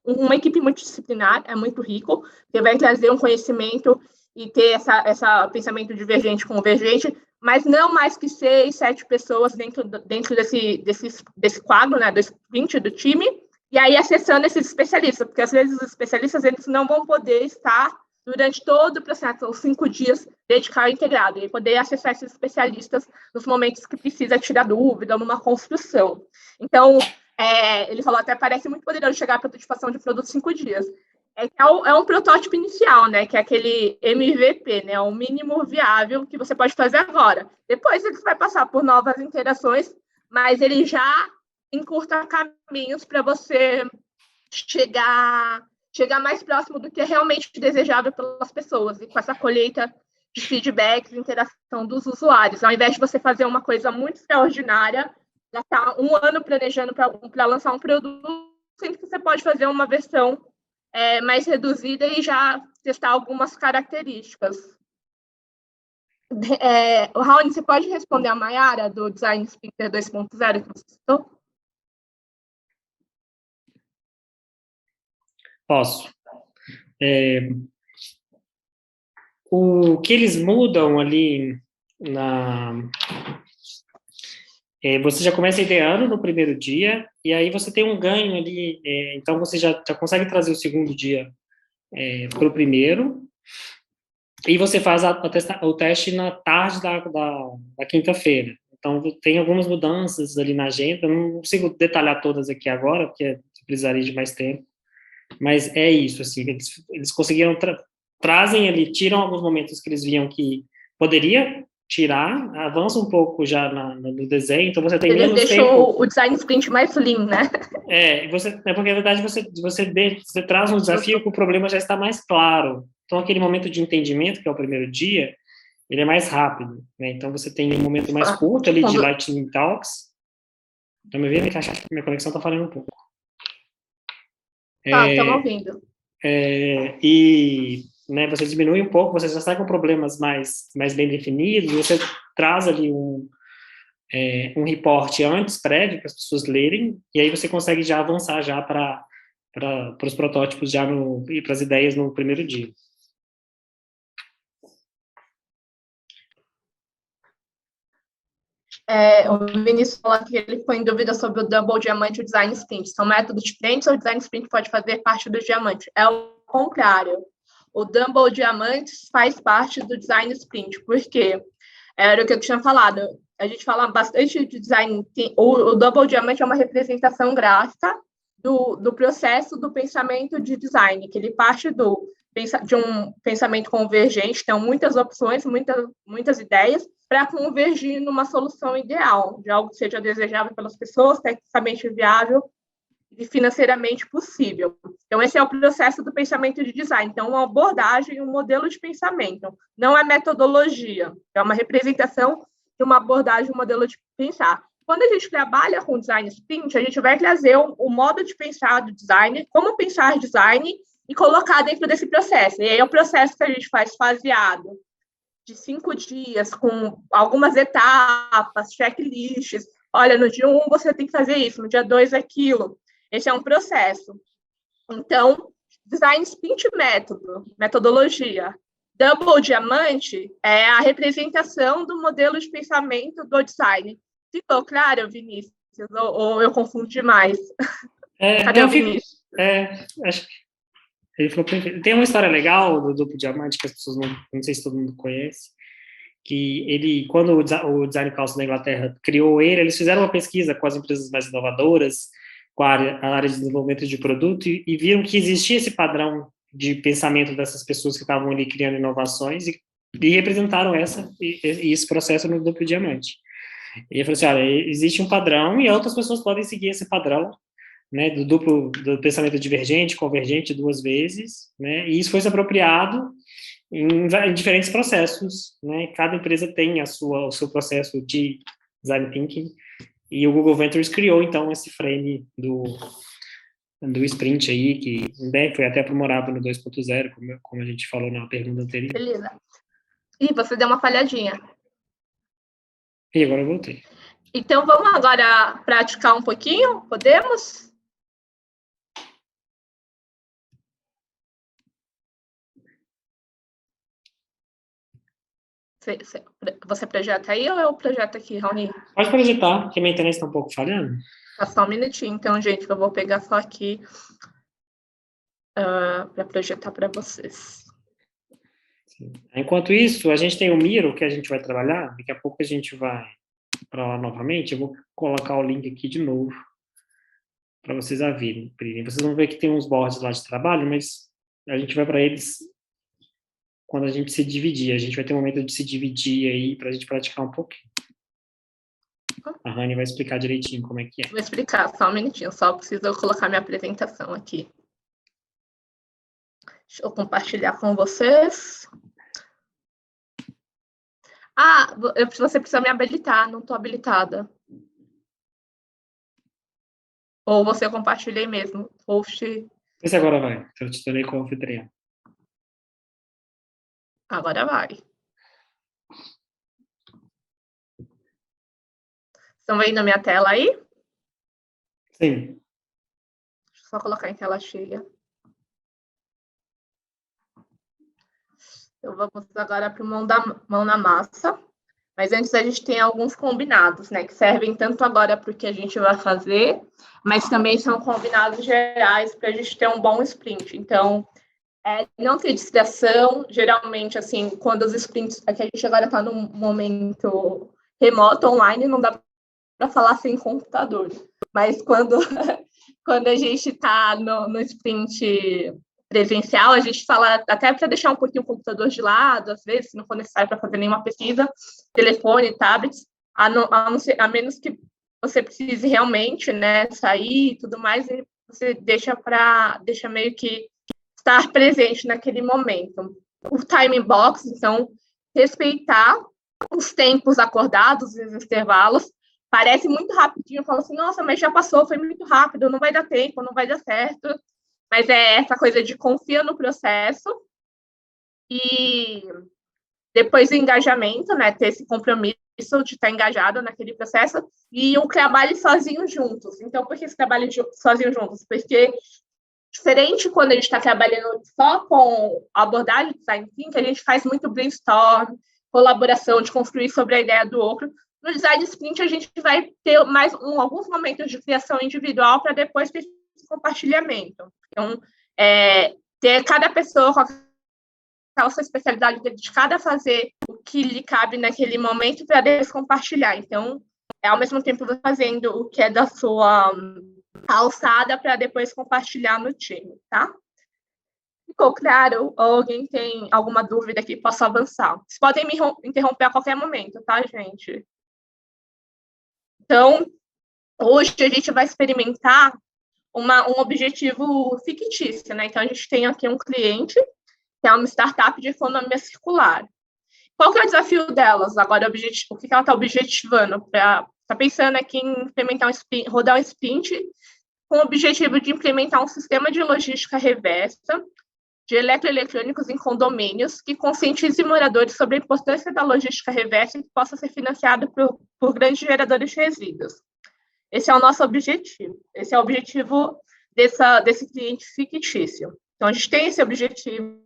uma equipe multidisciplinar, é muito rico, porque vai trazer um conhecimento e ter essa pensamento divergente convergente, mas não mais que 6, 7 pessoas dentro desse quadro, né, do sprint do time, e aí acessando esses especialistas, porque às vezes os especialistas eles não vão poder estar durante todo o processo, os 5 dias, dedicado integrado, e poder acessar esses especialistas nos momentos que precisa tirar dúvida, numa construção. Então, ele falou, até parece muito poderoso chegar à prototipação de produtos em 5 dias. É um protótipo inicial, né? Que é aquele MVP, né? O mínimo viável que você pode fazer agora. Depois ele vai passar por novas interações, mas ele já encurta caminhos para você chegar mais próximo do que é realmente desejável pelas pessoas, e com essa colheita de feedbacks, interação dos usuários. Ao invés de você fazer uma coisa muito extraordinária, gastar 1 ano planejando para lançar um produto, sempre que você pode fazer uma versão mais reduzida e já testar algumas características. Raoni, você pode responder a Mayara do Design Sprinter 2.0 que você citou? Posso. O que eles mudam ali você já começa ideando no primeiro dia, e aí você tem um ganho ali, então você já consegue trazer o segundo dia para o primeiro, e você faz o teste na tarde da quinta-feira. Então, tem algumas mudanças ali na agenda, não consigo detalhar todas aqui agora, porque precisaria de mais tempo, mas é isso, assim, eles conseguiram, trazem ali, tiram alguns momentos que eles viam que poderia tirar, avança um pouco já no desenho, então você tem menos tempo. Eles deixam o design sprint mais lean, né? Porque na verdade você traz um desafio que o problema já está mais claro. Então aquele momento de entendimento, que é o primeiro dia, ele é mais rápido, né? Então você tem um momento mais curto ali de lightning talks. Estão me vendo? Acho que minha conexão está falhando um pouco. Estamos ouvindo. E você diminui um pouco, você já sai com problemas mais bem definidos, você traz ali um reporte prévio para as pessoas lerem, e aí você consegue já avançar já para para os protótipos já e para as ideias no primeiro dia. O Vinícius falou que ele ficou em dúvida sobre o Double Diamante e o Design Sprint. São métodos diferentes ou o Design Sprint pode fazer parte do Diamante? É o contrário. O Double Diamante faz parte do Design Sprint, porque era o que eu tinha falado. A gente fala bastante de design. O Double Diamante é uma representação gráfica do processo do pensamento de design, que ele parte de um pensamento convergente, então muitas opções, muitas ideias, para convergir numa solução ideal, de algo que seja desejável pelas pessoas, tecnicamente viável e financeiramente possível. Então, esse é o processo do pensamento de design. Então, uma abordagem, um modelo de pensamento. Não é metodologia, é uma representação de uma abordagem, um modelo de pensar. Quando a gente trabalha com design sprint, a gente vai trazer o modo de pensar do design, como pensar design, e colocar dentro desse processo. E aí é o processo que a gente faz faseado, de 5 dias, com algumas etapas, checklists. Olha, no dia 1 você tem que fazer isso, no dia 2 aquilo. Esse é um processo. Então, design sprint método, metodologia. Double Diamante é a representação do modelo de pensamento do design. Ficou claro, Vinícius? Ou eu confundi mais? Cadê o Vinícius? Acho que ele falou perfeito. Tem uma história legal do Duplo Diamante que as pessoas não sei se todo mundo conhece, que ele, quando o Design Council da Inglaterra criou eles fizeram uma pesquisa com as empresas mais inovadoras, com a área de desenvolvimento de produto, e viram que existia esse padrão de pensamento dessas pessoas que estavam ali criando inovações e representaram esse processo no Duplo Diamante. E ele falou assim, olha, existe um padrão e outras pessoas podem seguir esse padrão, né, do pensamento divergente, convergente 2 vezes, né, e isso foi se apropriado em diferentes processos, né, cada empresa tem o seu processo de design thinking, e o Google Ventures criou, então, esse frame do sprint aí, que foi até aprimorado no 2.0, como a gente falou na pergunta anterior. Beleza. Ih, você deu uma falhadinha. E agora eu voltei. Então, vamos agora praticar um pouquinho? Podemos? Você projeta aí ou eu projeto aqui, Raoni? Pode projetar, porque minha internet está um pouco falhando. Tá só um minutinho, então, gente, que eu vou pegar só aqui para projetar para vocês. Sim. Enquanto isso, a gente tem o Miro, que a gente vai trabalhar. Daqui a pouco a gente vai para lá novamente. Eu vou colocar o link aqui de novo para vocês abrirem. Vocês vão ver que tem uns boards lá de trabalho, mas a gente vai para eles quando a gente se dividir. A gente vai ter um momento de se dividir aí para a gente praticar um pouquinho. A Rani vai explicar direitinho como é que é. Vou explicar, só um minutinho. Só preciso colocar minha apresentação aqui. Deixa eu compartilhar com vocês. Você precisa me habilitar, não estou habilitada. Ou você compartilhei mesmo. Host. Esse agora vai. Eu te tornei como anfitriã. Agora vai. Estão vendo a minha tela aí? Sim. Deixa eu só colocar em tela cheia. Então, vamos agora para o mão na massa. Mas antes a gente tem alguns combinados, né? Que servem tanto agora para o que a gente vai fazer, mas também são combinados gerais para a gente ter um bom sprint. Então, não ter distração. Geralmente, assim, quando os sprints... Aqui a gente agora está num momento remoto, online, não dá para falar sem computador. Mas quando a gente está no sprint presencial, a gente fala até para deixar um pouquinho o computador de lado, às vezes, se não for necessário para fazer nenhuma pesquisa, telefone, tablets, a menos que você precise realmente, né, sair e tudo mais, e você deixa meio que estar presente naquele momento. O time box, então, respeitar os tempos acordados, os intervalos. Parece muito rapidinho, eu falo assim, nossa, mas já passou, foi muito rápido, não vai dar tempo, não vai dar certo. Mas é essa coisa de confia no processo e depois o engajamento, né? Ter esse compromisso de estar engajado naquele processo e o trabalho sozinho juntos. Então, por que esse trabalho sozinho juntos? Porque Diferente quando a gente está trabalhando só com a abordagem de design thinking, a gente faz muito brainstorm, colaboração, de construir sobre a ideia do outro. No design sprint, a gente vai ter mais alguns momentos de criação individual para depois ter esse compartilhamento. Então, ter cada pessoa com a sua especialidade dedicada a fazer o que lhe cabe naquele momento para depois compartilhar. Então, ao mesmo tempo, você fazendo o que é da sua alçada para depois compartilhar no time, tá? Ficou claro? Ou alguém tem alguma dúvida que possa avançar? Vocês podem me interromper a qualquer momento, tá, gente? Então, hoje a gente vai experimentar um objetivo fictício, né? Então, a gente tem aqui um cliente, que é uma startup de economia circular. Qual que é o desafio delas? Agora, o que ela está objetivando? Está pensando aqui em implementar rodar um sprint com o objetivo de implementar um sistema de logística reversa de eletroeletrônicos em condomínios que conscientize moradores sobre a importância da logística reversa e que possa ser financiado por grandes geradores de resíduos. Esse é o nosso objetivo. Esse é o objetivo desse cliente fictício. Então, a gente tem esse objetivo,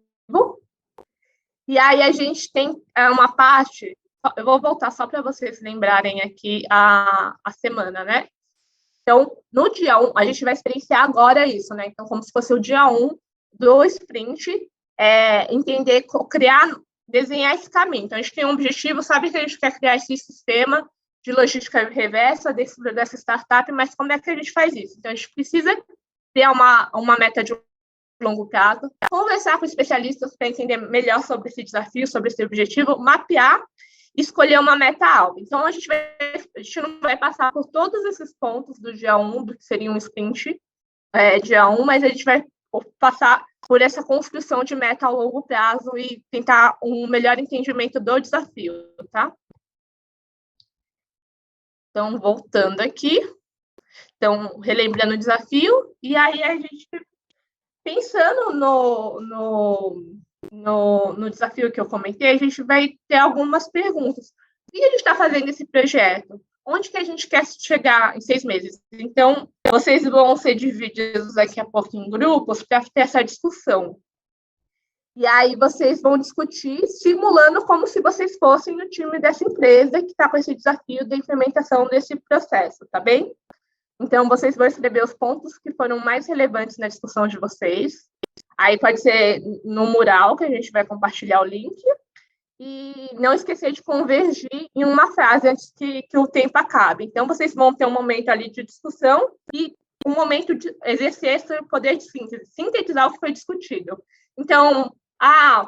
e aí a gente tem uma parte, eu vou voltar só para vocês lembrarem aqui a semana, né? Então, no dia 1, a gente vai experienciar agora isso, né? Então, como se fosse o dia 1 do sprint, entender, desenhar esse caminho. Então, a gente tem um objetivo, sabe que a gente quer criar esse sistema de logística reversa dessa startup, mas como é que a gente faz isso? Então, a gente precisa criar uma meta de longo prazo, conversar com especialistas para entender melhor sobre esse desafio, sobre esse objetivo, mapear, escolher uma meta-alvo. Então, a gente não vai passar por todos esses pontos do dia 1, do que seria um sprint, dia 1, mas a gente vai passar por essa construção de meta a longo prazo e tentar um melhor entendimento do desafio, tá? Então, voltando aqui. Então, relembrando o desafio, e aí a gente, pensando no desafio que eu comentei, a gente vai ter algumas perguntas. O que a gente está fazendo esse projeto? Onde que a gente quer chegar em 6 meses? Então, vocês vão ser divididos daqui a pouco em grupos para ter essa discussão. E aí vocês vão discutir, simulando como se vocês fossem no time dessa empresa que está com esse desafio da implementação desse processo, tá bem? Então, vocês vão escrever os pontos que foram mais relevantes na discussão de vocês. Aí pode ser no mural, que a gente vai compartilhar o link. E não esquecer de convergir em uma frase antes que o tempo acabe. Então, vocês vão ter um momento ali de discussão e um momento de exercer esse poder de síntese, sintetizar o que foi discutido. Então,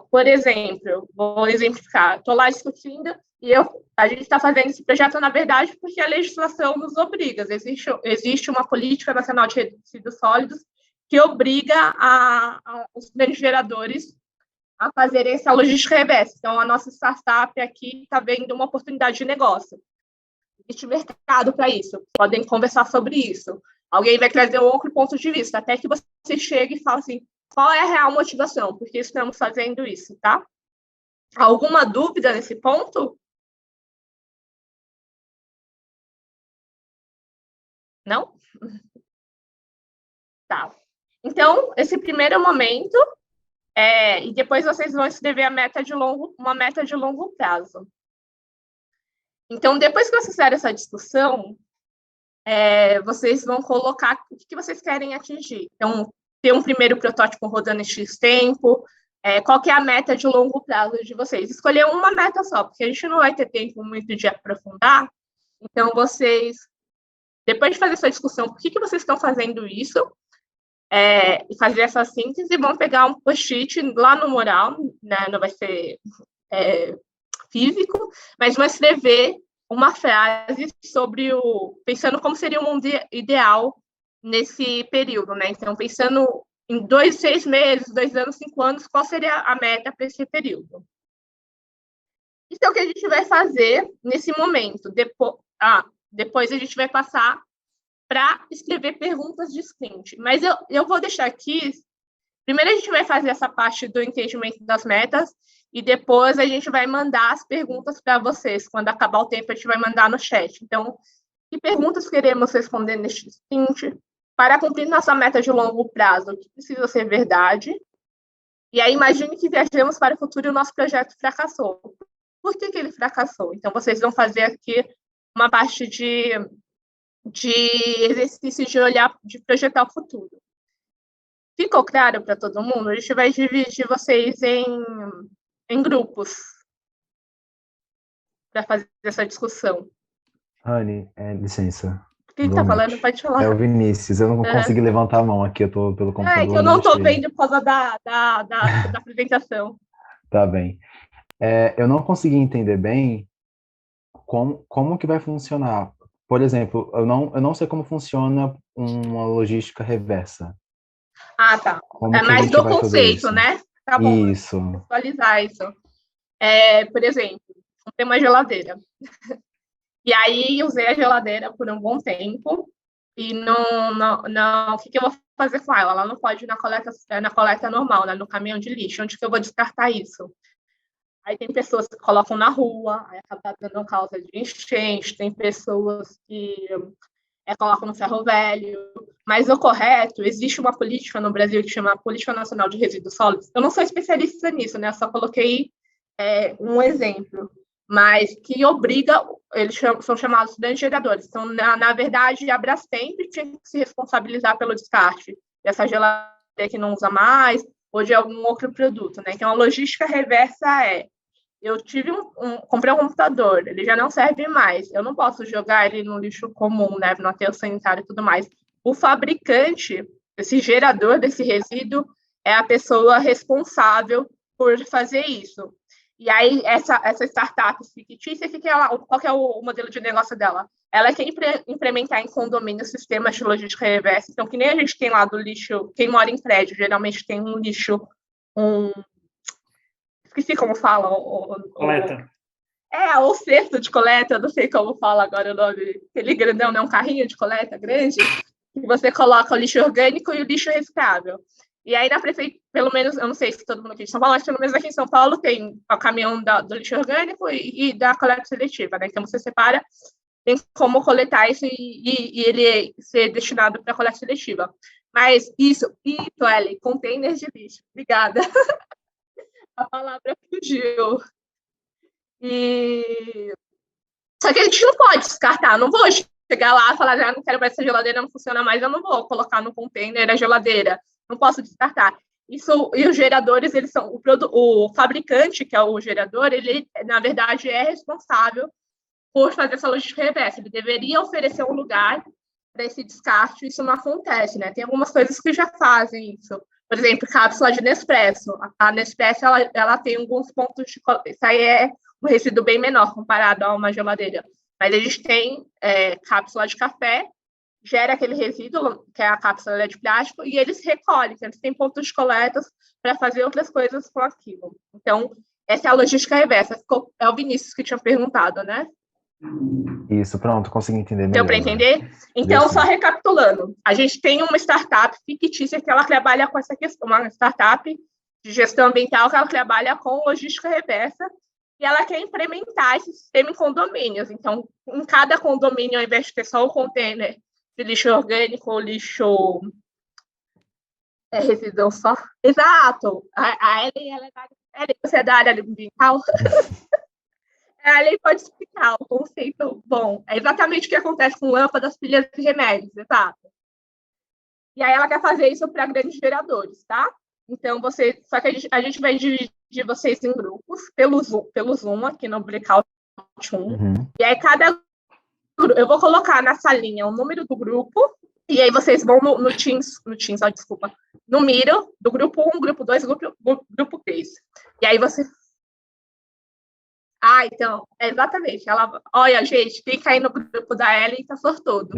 por exemplo, vou exemplificar, estou lá discutindo e a gente está fazendo esse projeto, na verdade, porque a legislação nos obriga. Existe uma política nacional de resíduos sólidos que obriga os grandes geradores a fazer essa logística reversa. Então, a nossa startup aqui está vendo uma oportunidade de negócio. Existe mercado para isso. Podem conversar sobre isso. Alguém vai trazer outro ponto de vista, até que você chegue e fale assim, qual é a real motivação? Por que estamos fazendo isso, tá? Alguma dúvida nesse ponto? Não? Tá. Então, esse primeiro momento, e depois vocês vão escrever uma meta de longo prazo. Então, depois que vocês fizerem essa discussão, vocês vão colocar o que vocês querem atingir. Então, ter um primeiro protótipo rodando em X tempo, qual que é a meta de longo prazo de vocês. Escolher uma meta só, porque a gente não vai ter tempo muito de aprofundar. Então, vocês, depois de fazer essa discussão, por que vocês estão fazendo isso, e fazer essa síntese, vão pegar um post-it lá no mural, né, não vai ser físico, mas vão escrever uma frase sobre pensando como seria o mundo ideal nesse período, né? Então, pensando em 6 meses, 2 anos, 5 anos, qual seria a meta para esse período? Isso é o que a gente vai fazer nesse momento. Depois a gente vai passar para escrever perguntas de sprint. Mas eu vou deixar aqui, primeiro a gente vai fazer essa parte do entendimento das metas, e depois a gente vai mandar as perguntas para vocês. Quando acabar o tempo, a gente vai mandar no chat. Então, que perguntas queremos responder neste sprint? para cumprir nossa meta de longo prazo, o que precisa ser verdade? E aí, imagine que viajemos para o futuro e o nosso projeto fracassou. Por que ele fracassou? Então, vocês vão fazer aqui uma parte de exercício de olhar, de projetar o futuro. Ficou claro para todo mundo? A gente vai dividir vocês em grupos para fazer essa discussão. Rani, licença. O que está falando? Pode falar. É o Vinícius. Eu não consegui levantar a mão aqui, eu tô pelo computador. É que eu não estou vendo por causa da apresentação. Tá bem. Eu não consegui entender bem como que vai funcionar. Por exemplo, eu não sei como funciona uma logística reversa. Ah, tá. Como É que a mais gente do vai fazer conceito, isso? né? Tá bom. Isso. Visualizar isso. Por exemplo, tem uma geladeira. E aí usei a geladeira por um bom tempo e o que eu vou fazer com ela? Ela não pode ir na coleta normal, né? No caminhão de lixo. Onde que eu vou descartar isso? Aí tem pessoas que colocam na rua, aí acaba dando causa de enchente, tem pessoas que colocam no ferro velho, mas o correto, existe uma política no Brasil que chama Política Nacional de Resíduos Sólidos. Eu não sou especialista nisso, né? Eu só coloquei um exemplo, mas que obriga, eles são chamados de geradores. Então, na verdade, a Brastemp tinha que se responsabilizar pelo descarte dessa geladeira que não usa mais, ou de algum outro produto, né? Então, a logística reversa eu comprei um computador, ele já não serve mais, eu não posso jogar ele no lixo comum, né, no aterro sanitário e tudo mais. O fabricante, esse gerador desse resíduo, é a pessoa responsável por fazer isso. E aí, essa startup fictícia, qual que é o modelo de negócio dela? Ela quer implementar em condomínio sistemas de logística reversa, então, que nem a gente tem lá do lixo, quem mora em prédio, geralmente tem um lixo, esqueci como fala. Coleta. O cesto de coleta, eu não sei como fala agora o nome, aquele grandão, né? Um carrinho de coleta grande, que você coloca o lixo orgânico e o lixo reciclável. E aí, na prefeitura, pelo menos, eu não sei se todo mundo aqui de São Paulo, mas pelo menos aqui em São Paulo tem o caminhão do lixo orgânico e da coleta seletiva, né? Então, você separa, tem como coletar isso e ele ser destinado para coleta seletiva. Mas isso, Ellen, containers de lixo. Obrigada. A palavra fugiu. Só que a gente não pode descartar, não vou chegar lá e falar, não quero mais essa geladeira, não funciona mais, eu não vou colocar no container a geladeira, não posso descartar. Isso, e os geradores, eles são, o fabricante, que é o gerador, ele, na verdade, é responsável por fazer essa logística reversa, ele deveria oferecer um lugar para esse descarte, isso não acontece, né? Tem algumas coisas que já fazem isso. Por exemplo, cápsula de Nespresso. A Nespresso, ela tem alguns pontos de... Isso aí é um resíduo bem menor comparado a uma geladeira. Mas a gente tem cápsula de café, gera aquele resíduo, que é a cápsula de plástico, e eles recolhem. Então, eles têm pontos de coletas para fazer outras coisas com aquilo. Então, essa é a logística reversa. É o Vinícius que tinha perguntado, né? Isso, pronto, consegui entender melhor. Deu para entender? Então, só recapitulando, a gente tem uma startup fictícia que ela trabalha com essa questão, uma startup de gestão ambiental que ela trabalha com logística reversa e ela quer implementar esse sistema em condomínios. Então, em cada condomínio, ao invés de ter só o container de lixo orgânico ou lixo residual só. Exato! A Ellen, você é da área ambiental? A Ellen pode explicar o conceito bom. É exatamente o que acontece com lâmpadas, pilhas e remédios, exato. E aí ela quer fazer isso para grandes geradores, tá? Então, só que a gente vai dividir vocês em grupos, pelo Zoom aqui no Breakout 1. Uhum. E aí eu vou colocar na salinha o número do grupo, e aí vocês vão no Teams, no Miro, do grupo 1, grupo 2, grupo 3. E aí você... então, exatamente. Olha, gente, clica aí no grupo da Ellen e tá sortudo.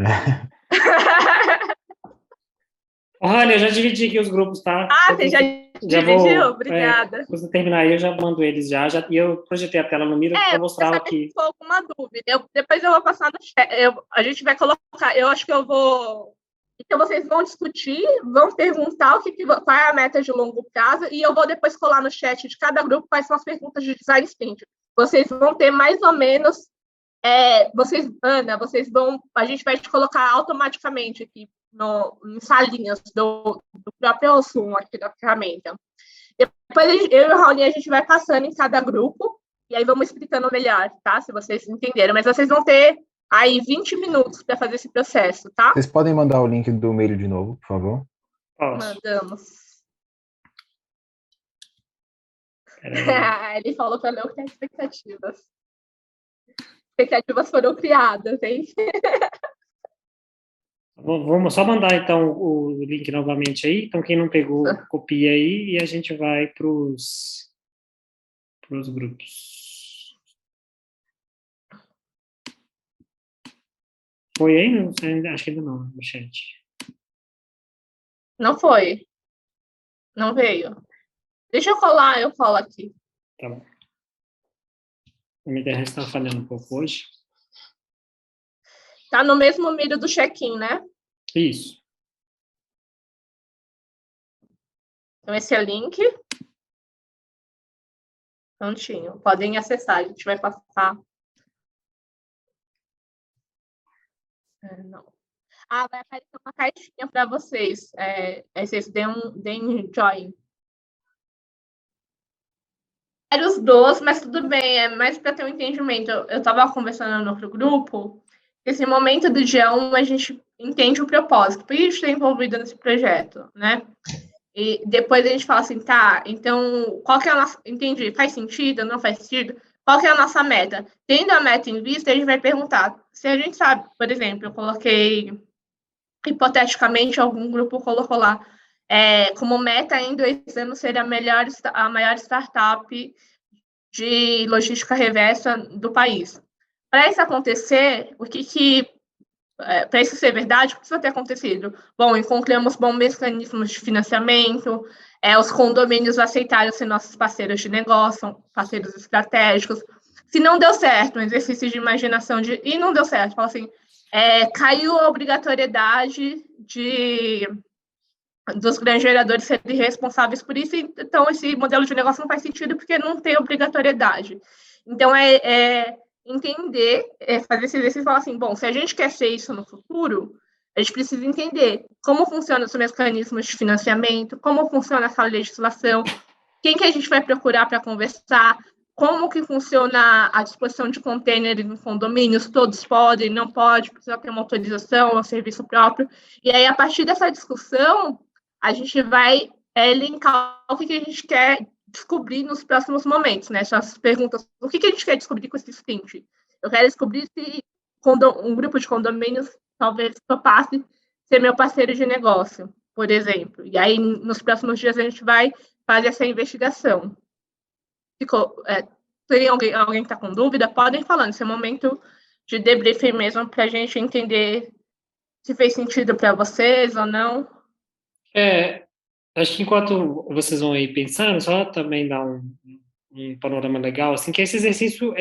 Rani, eu já dividi aqui os grupos, tá? Você já dividiu? Obrigada. Quando você terminar aí, eu já mando eles já. E eu projetei a tela no Miro para mostrar aqui. Se for alguma dúvida, depois eu vou passar no chat. A gente vai colocar, eu acho que eu vou... Então, vocês vão discutir, vão perguntar qual é a meta de longo prazo, e eu vou depois colar no chat de cada grupo quais são as perguntas de design sprint. Vocês vão ter mais ou menos... Ana, a gente vai te colocar automaticamente aqui em salinhas do próprio Zoom aqui da ferramenta. Depois eu e o Raoni, a gente vai passando em cada grupo, e aí vamos explicando melhor, tá? Se vocês entenderam. Mas vocês vão ter aí 20 minutos para fazer esse processo, tá? Vocês podem mandar o link do e-mail de novo, por favor? Posso. Mandamos. Ele falou para não ter expectativas. Expectativas foram criadas, hein? Vamos só mandar, então, o link novamente aí. Então, quem não pegou, copia aí e a gente vai para os grupos. Foi aí? Não, acho que ainda não, no chat. Não foi. Não veio. Deixa eu colar, eu colo aqui. Tá bom. A minha internet está falhando um pouco hoje. Tá no mesmo número do check-in, né? Isso. Então, esse é o link. Prontinho. Podem acessar. A gente vai passar. Não. Vai aparecer uma caixinha para vocês. Aí vocês deem join. Os dois, mas tudo bem. É mais para ter um entendimento. Eu estava conversando no outro grupo. Esse momento do dia 1, a gente entende o propósito. Por isso a gente está envolvido nesse projeto, né? E depois a gente fala assim, tá, então, qual que é a nossa... Entendi, faz sentido, não faz sentido? Qual que é a nossa meta? Tendo a meta em vista, a gente vai perguntar. Se a gente sabe, por exemplo, eu coloquei, hipoteticamente, algum grupo colocou lá, como meta em 2 anos ser a maior startup de logística reversa do país. Para isso acontecer, para isso ser verdade, o que precisa ter acontecido? Bom, encontramos bons mecanismos de financiamento, os condomínios aceitaram ser nossos parceiros de negócio, parceiros estratégicos. Se não deu certo, um exercício de imaginação e não deu certo, fala assim, caiu a obrigatoriedade dos grandes geradores serem responsáveis por isso, então esse modelo de negócio não faz sentido porque não tem obrigatoriedade. Então, entender, fazer esse exercício e falar assim, bom, se a gente quer ser isso no futuro, a gente precisa entender como funcionam os mecanismos de financiamento, como funciona essa legislação, quem que a gente vai procurar para conversar, como que funciona a disposição de contêineres em condomínios, todos podem, não pode, precisa ter uma autorização, é um serviço próprio. E aí, a partir dessa discussão, a gente vai elencar o que a gente quer descobrir nos próximos momentos, né? Essas perguntas, o que a gente quer descobrir com esse sprint? Eu quero descobrir se um grupo de condomínios talvez topasse ser meu parceiro de negócio, por exemplo. E aí, nos próximos dias, a gente vai fazer essa investigação. Tem alguém que está com dúvida? Podem falar, esse é o momento de debriefing mesmo para a gente entender se fez sentido para vocês ou não. Acho que enquanto vocês vão aí pensando, só também dar um panorama legal, assim, que esse exercício,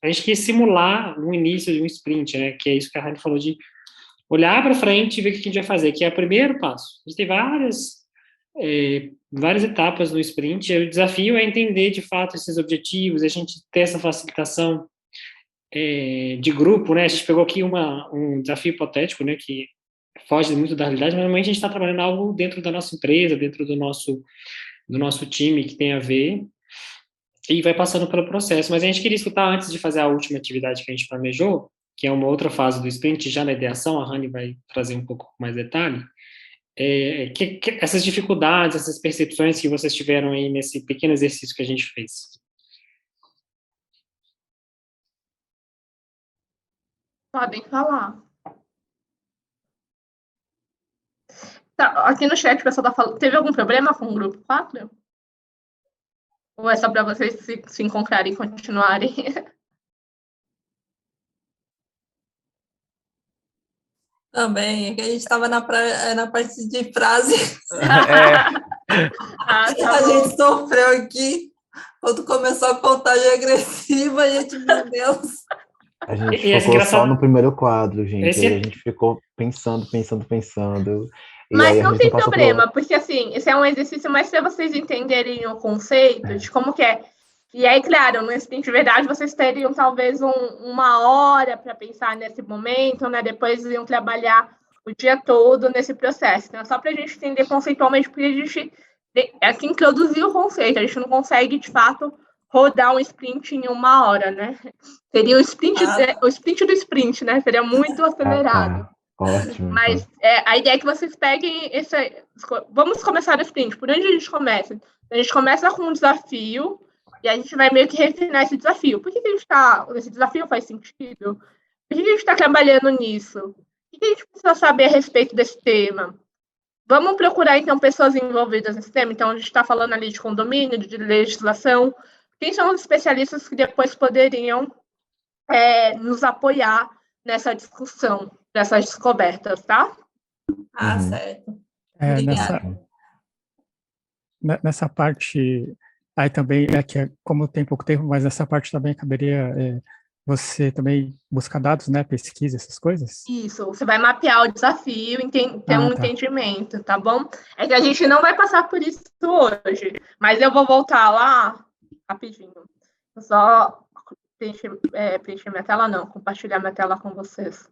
a gente quer simular no início de um sprint, né, que é isso que a Rani falou, de olhar para frente e ver o que a gente vai fazer, que é o primeiro passo. A gente tem várias etapas no sprint, e o desafio é entender, de fato, esses objetivos, a gente ter essa facilitação de grupo, né, a gente pegou aqui um desafio hipotético, né, que foge muito da realidade, mas normalmente a gente está trabalhando algo dentro da nossa empresa, dentro do nosso time que tem a ver, e vai passando pelo processo. Mas a gente queria escutar, antes de fazer a última atividade que a gente planejou, que é uma outra fase do sprint, já na ideação, a Rani vai trazer um pouco mais detalhe, essas dificuldades, essas percepções que vocês tiveram aí nesse pequeno exercício que a gente fez. Podem falar. Tá, aqui no chat o pessoal está falando, teve algum problema com o grupo 4? Ou é só para vocês se encontrarem e continuarem? Também, é que a gente estava na parte de frase. Tá A bom. gente sofreu aqui. Quando começou a contagem agressiva, a gente, meu Deus. A gente focou só no primeiro quadro, gente. Aí a gente ficou pensando. Mas não tem problema, porque assim, esse é um exercício mais para vocês entenderem o conceito de como que é. E aí, claro, no sprint de verdade, vocês teriam talvez uma hora para pensar nesse momento, né? Depois iam trabalhar o dia todo nesse processo. Então, é só para a gente entender conceitualmente, porque a gente é que introduzir o conceito, a gente não consegue, de fato, rodar um sprint em 1 hora, né? Seria o sprint do sprint, né? Seria muito acelerado. Ótimo. Mas a ideia é que vocês peguem vamos começar o sprint. Por onde a gente começa? A gente começa com um desafio e a gente vai meio que refinar esse desafio. Por que a gente está... Esse desafio faz sentido? Por que a gente está trabalhando nisso? O que a gente precisa saber a respeito desse tema? Vamos procurar, então, pessoas envolvidas nesse tema. Então, a gente está falando ali de condomínio, de legislação. Quem são os especialistas que depois poderiam nos apoiar nessa discussão, nessas descobertas, tá? Certo. Obrigada. Nessa parte, aí também, que como tem pouco tempo, mas nessa parte também caberia você também buscar dados, né, pesquisa, essas coisas? Isso, você vai mapear o desafio, ter um entendimento, tá bom? É que a gente não vai passar por isso hoje, mas eu vou voltar lá rapidinho. Só preencher minha tela, não, compartilhar minha tela com vocês.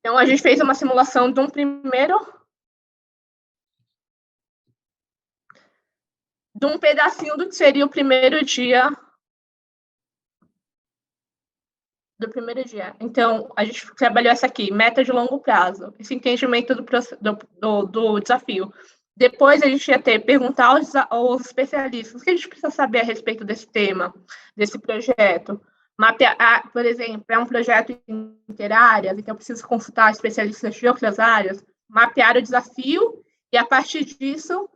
Então, a gente fez uma simulação de um pedacinho do que seria o primeiro dia do primeiro dia. Então, a gente trabalhou essa aqui, meta de longo prazo, esse entendimento do desafio. Depois, a gente ia perguntar aos especialistas o que a gente precisa saber a respeito desse tema, desse projeto. Mapear, por exemplo, é um projeto interáreas, então eu preciso consultar especialistas de outras áreas, mapear o desafio e, a partir disso,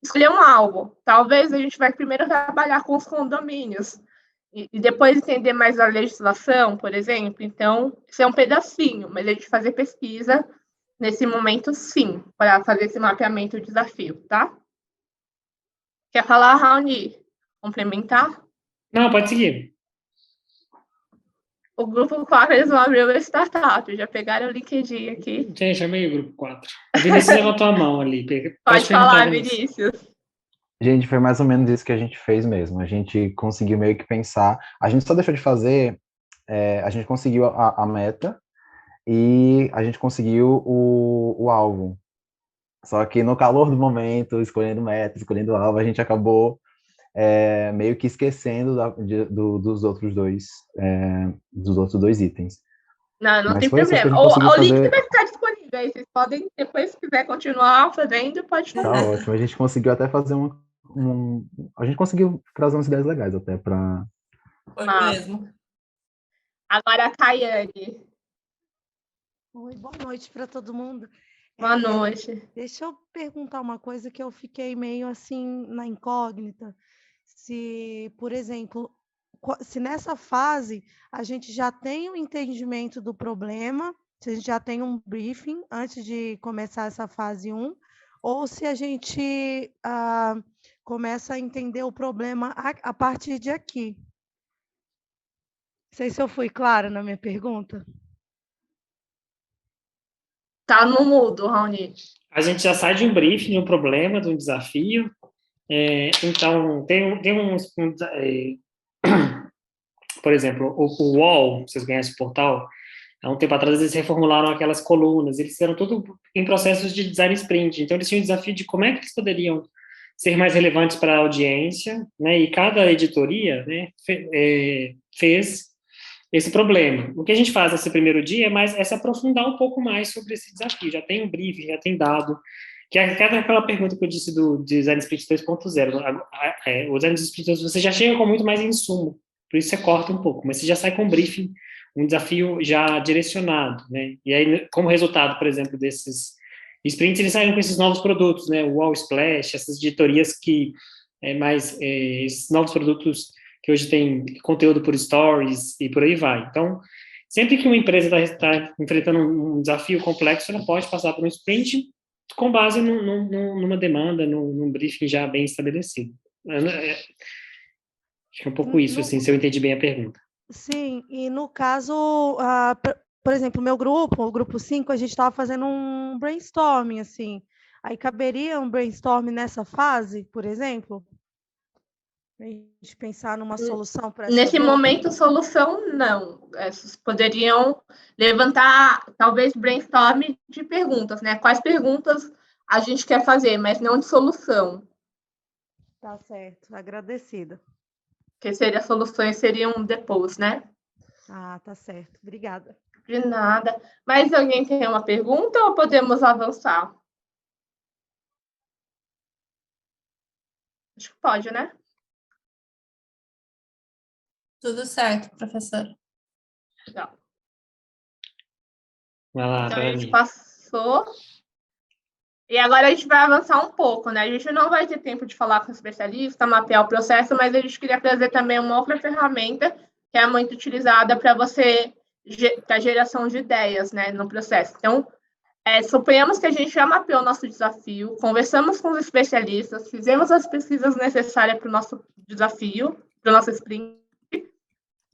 escolher um alvo. Talvez a gente vai primeiro trabalhar com os condomínios e depois entender mais a legislação, por exemplo. Então, isso é um pedacinho, mas a gente fazer pesquisa nesse momento, sim, para fazer esse mapeamento do desafio, tá? Quer falar, Raoni? Complementar? Não, pode seguir. O grupo 4, eles vão abrir uma startup. Já pegaram o LinkedIn aqui. Gente, chamei o grupo 4. O Vinícius levantou a mão ali. Pode falar, Vinícius. Gente, foi mais ou menos isso que a gente fez mesmo. A gente conseguiu meio que pensar. A gente só deixou de fazer. A gente conseguiu a meta e a gente conseguiu o alvo. Só que no calor do momento, escolhendo meta, escolhendo alvo, a gente acabou meio que esquecendo dos outros dois itens. Não tem problema. O link vai ficar disponível aí. Vocês podem, depois, se quiser continuar fazendo, pode fazer. Tá ótimo. A gente conseguiu até fazer a gente conseguiu trazer umas ideias legais até para... Foi mesmo. Agora a Tayane. Oi, boa noite para todo mundo. Boa noite. Deixa eu perguntar uma coisa que eu fiquei meio assim na incógnita. Se, por exemplo, se nessa fase a gente já tem um entendimento do problema, se a gente já tem um briefing antes de começar essa fase 1, ou se a gente começa a entender o problema a partir de aqui. Não sei se eu fui clara na minha pergunta. Tá no mudo, Raoni. A gente já sai de um briefing, de um problema, de um desafio. Então, tem uns... por exemplo, o UOL, vocês conhecem o portal? Há um tempo atrás, eles reformularam aquelas colunas. Eles fizeram tudo em processos de design sprint. Então, eles tinham o desafio de como é que eles poderiam ser mais relevantes para a audiência, né? E cada editoria, né, fez esse problema. O que a gente faz nesse primeiro dia é se aprofundar um pouco mais sobre esse desafio. Já tem um briefing, já tem dado, que é aquela pergunta que eu disse do Design Sprint 2.0. O Design Sprint 2.0, você já chega com muito mais insumo, por isso você corta um pouco, mas você já sai com um briefing, um desafio já direcionado, né? E aí, como resultado, por exemplo, desses sprints, eles saíram com esses novos produtos, né? O Wall Splash, essas editorias que esses novos produtos que hoje tem conteúdo por stories e por aí vai. Então, sempre que uma empresa está enfrentando um desafio complexo, ela pode passar por um sprint com base numa demanda, num briefing já bem estabelecido. Acho que é um pouco isso, assim, se eu entendi bem a pergunta. Sim, e no caso, por exemplo, o grupo 5, a gente estava fazendo um brainstorming, assim. Aí caberia um brainstorming nessa fase, por exemplo? A gente pensar numa solução para essa Nesse dor? momento, solução não. Vocês poderiam levantar, talvez, brainstorm de perguntas, né? Quais perguntas a gente quer fazer, mas não de solução. Tá certo, agradecida. Porque as soluções seriam depois, né? Ah, tá certo. Obrigada. De nada. Mas alguém tem uma pergunta ou podemos avançar? Acho que pode, né? Tudo certo, professora. Legal. Vai lá, Então, a gente Dani. passou. E agora a gente vai avançar um pouco, né? A gente não vai ter tempo de falar com o especialista, mapear o processo, mas a gente queria trazer também uma outra ferramenta que é muito utilizada para você, para geração de ideias, né, no processo. Então, suponhamos que a gente já mapeou o nosso desafio, conversamos com os especialistas, fizemos as pesquisas necessárias para o nosso desafio, para o nosso sprint,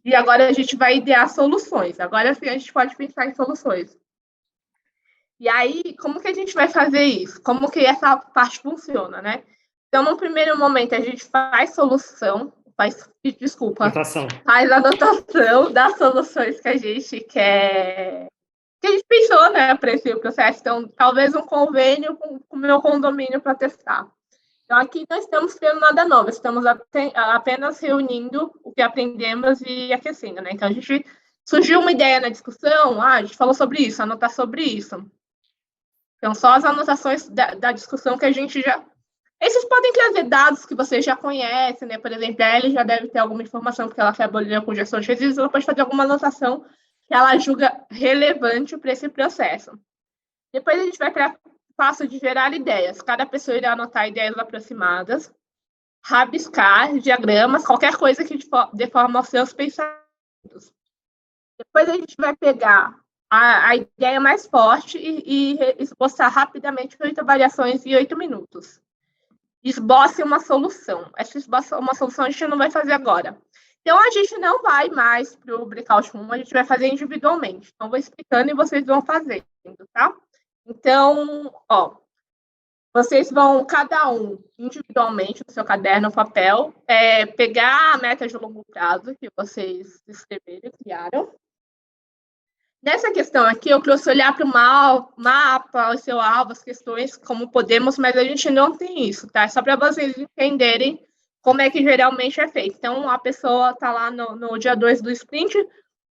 e agora a gente vai idear soluções. Agora sim a gente pode pensar em soluções. E aí, como que a gente vai fazer isso? Como que essa parte funciona, né? Então, no primeiro momento, a gente faz faz anotação das soluções que a gente quer, que a gente pensou, né, para esse processo. Então, talvez um convênio com o meu condomínio para testar. Então, aqui não estamos criando nada novo, estamos apenas reunindo o que aprendemos e aquecendo, né? Então, a gente surgiu uma ideia na discussão, a gente falou sobre isso, anotar sobre isso. Então, só as anotações da discussão que a gente já... Esses podem trazer dados que vocês já conhecem, né? Por exemplo, a Ellie já deve ter alguma informação, porque ela trabalhou com gestão de resíduos, ela pode fazer alguma anotação que ela julga relevante para esse processo. Depois a gente vai para o passo de gerar ideias. Cada pessoa irá anotar ideias aproximadas, rabiscar diagramas, qualquer coisa que dê forma aos seus pensamentos. Depois a gente vai pegar a ideia mais forte e esboçar rapidamente 8 variações em 8 minutos. Esboce uma solução. Essa uma solução a gente não vai fazer agora. Então, a gente não vai mais para o breakout room, a gente vai fazer individualmente. Então, vou explicando e vocês vão fazendo, tá? Então, vocês vão, cada um, individualmente, no seu caderno, papel, pegar a meta de longo prazo que vocês escreveram, criaram. Nessa questão aqui, eu trouxe olhar para o mapa, o seu alvo, as questões, como podemos, mas a gente não tem isso, tá? É só para vocês entenderem como é que geralmente é feito. Então, a pessoa está lá no dia 2 do sprint,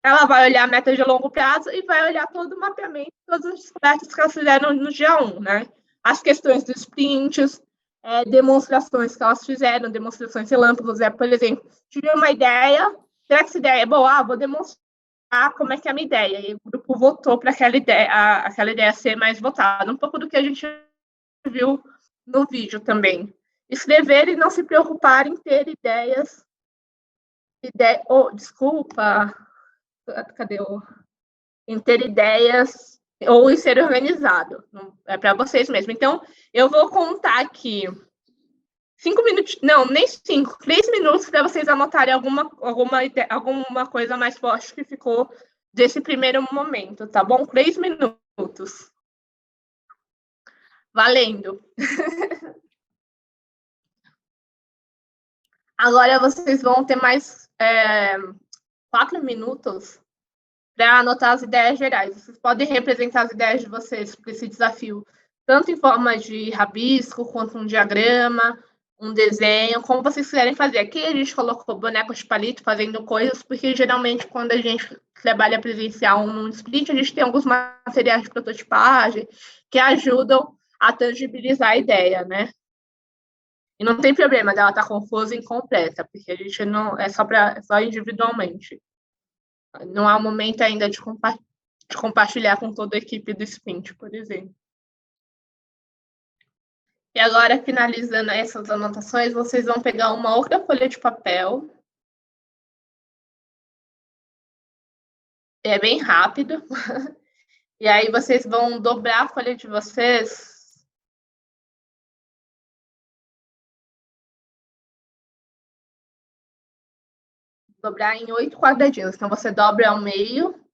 ela vai olhar a meta de longo prazo e vai olhar todo o mapeamento, todas as descobertas que elas fizeram no dia 1, né? As questões dos sprints, demonstrações que elas fizeram, demonstrações relâmpagos, por exemplo, tive uma ideia, será que essa ideia é boa? Vou demonstrar como é que é a minha ideia. E o grupo votou para aquela ideia ser mais votada. Um pouco do que a gente viu no vídeo também. Escrever e não se preocupar em ter ideias. Em ter ideias ou em ser organizado. É para vocês mesmo. Então, eu vou contar aqui 5 minutos, não, nem 5, 3 minutos para vocês anotarem alguma coisa mais forte que ficou desse primeiro momento, tá bom? 3 minutos. Valendo. Agora vocês vão ter mais 4 minutos para anotar as ideias gerais. Vocês podem representar as ideias de vocês para esse desafio, tanto em forma de rabisco, quanto um diagrama, um desenho, como vocês quiserem fazer. Aqui a gente colocou bonecos de palito fazendo coisas, porque geralmente quando a gente trabalha presencial num sprint, a gente tem alguns materiais de prototipagem que ajudam a tangibilizar a ideia, né? E não tem problema dela estar confusa e incompleta, porque a gente não é só individualmente. Não há um momento ainda de compartilhar com toda a equipe do sprint, por exemplo. E agora, finalizando essas anotações, vocês vão pegar uma outra folha de papel. É bem rápido. E aí, vocês vão dobrar a folha de vocês. Dobrar em 8 quadradinhos. Então, você dobra ao meio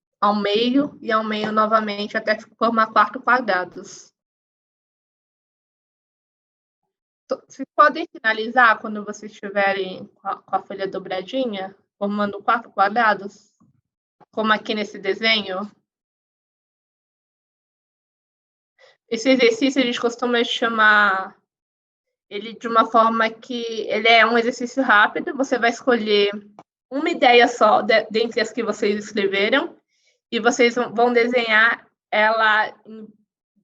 e ao meio novamente, até formar 4 quadrados. Vocês podem finalizar quando vocês estiverem com a folha dobradinha, formando 4 quadrados, como aqui nesse desenho. Esse exercício a gente costuma chamar ele de uma forma que ele é um exercício rápido, você vai escolher uma ideia só dentre as que vocês escreveram e vocês vão desenhar ela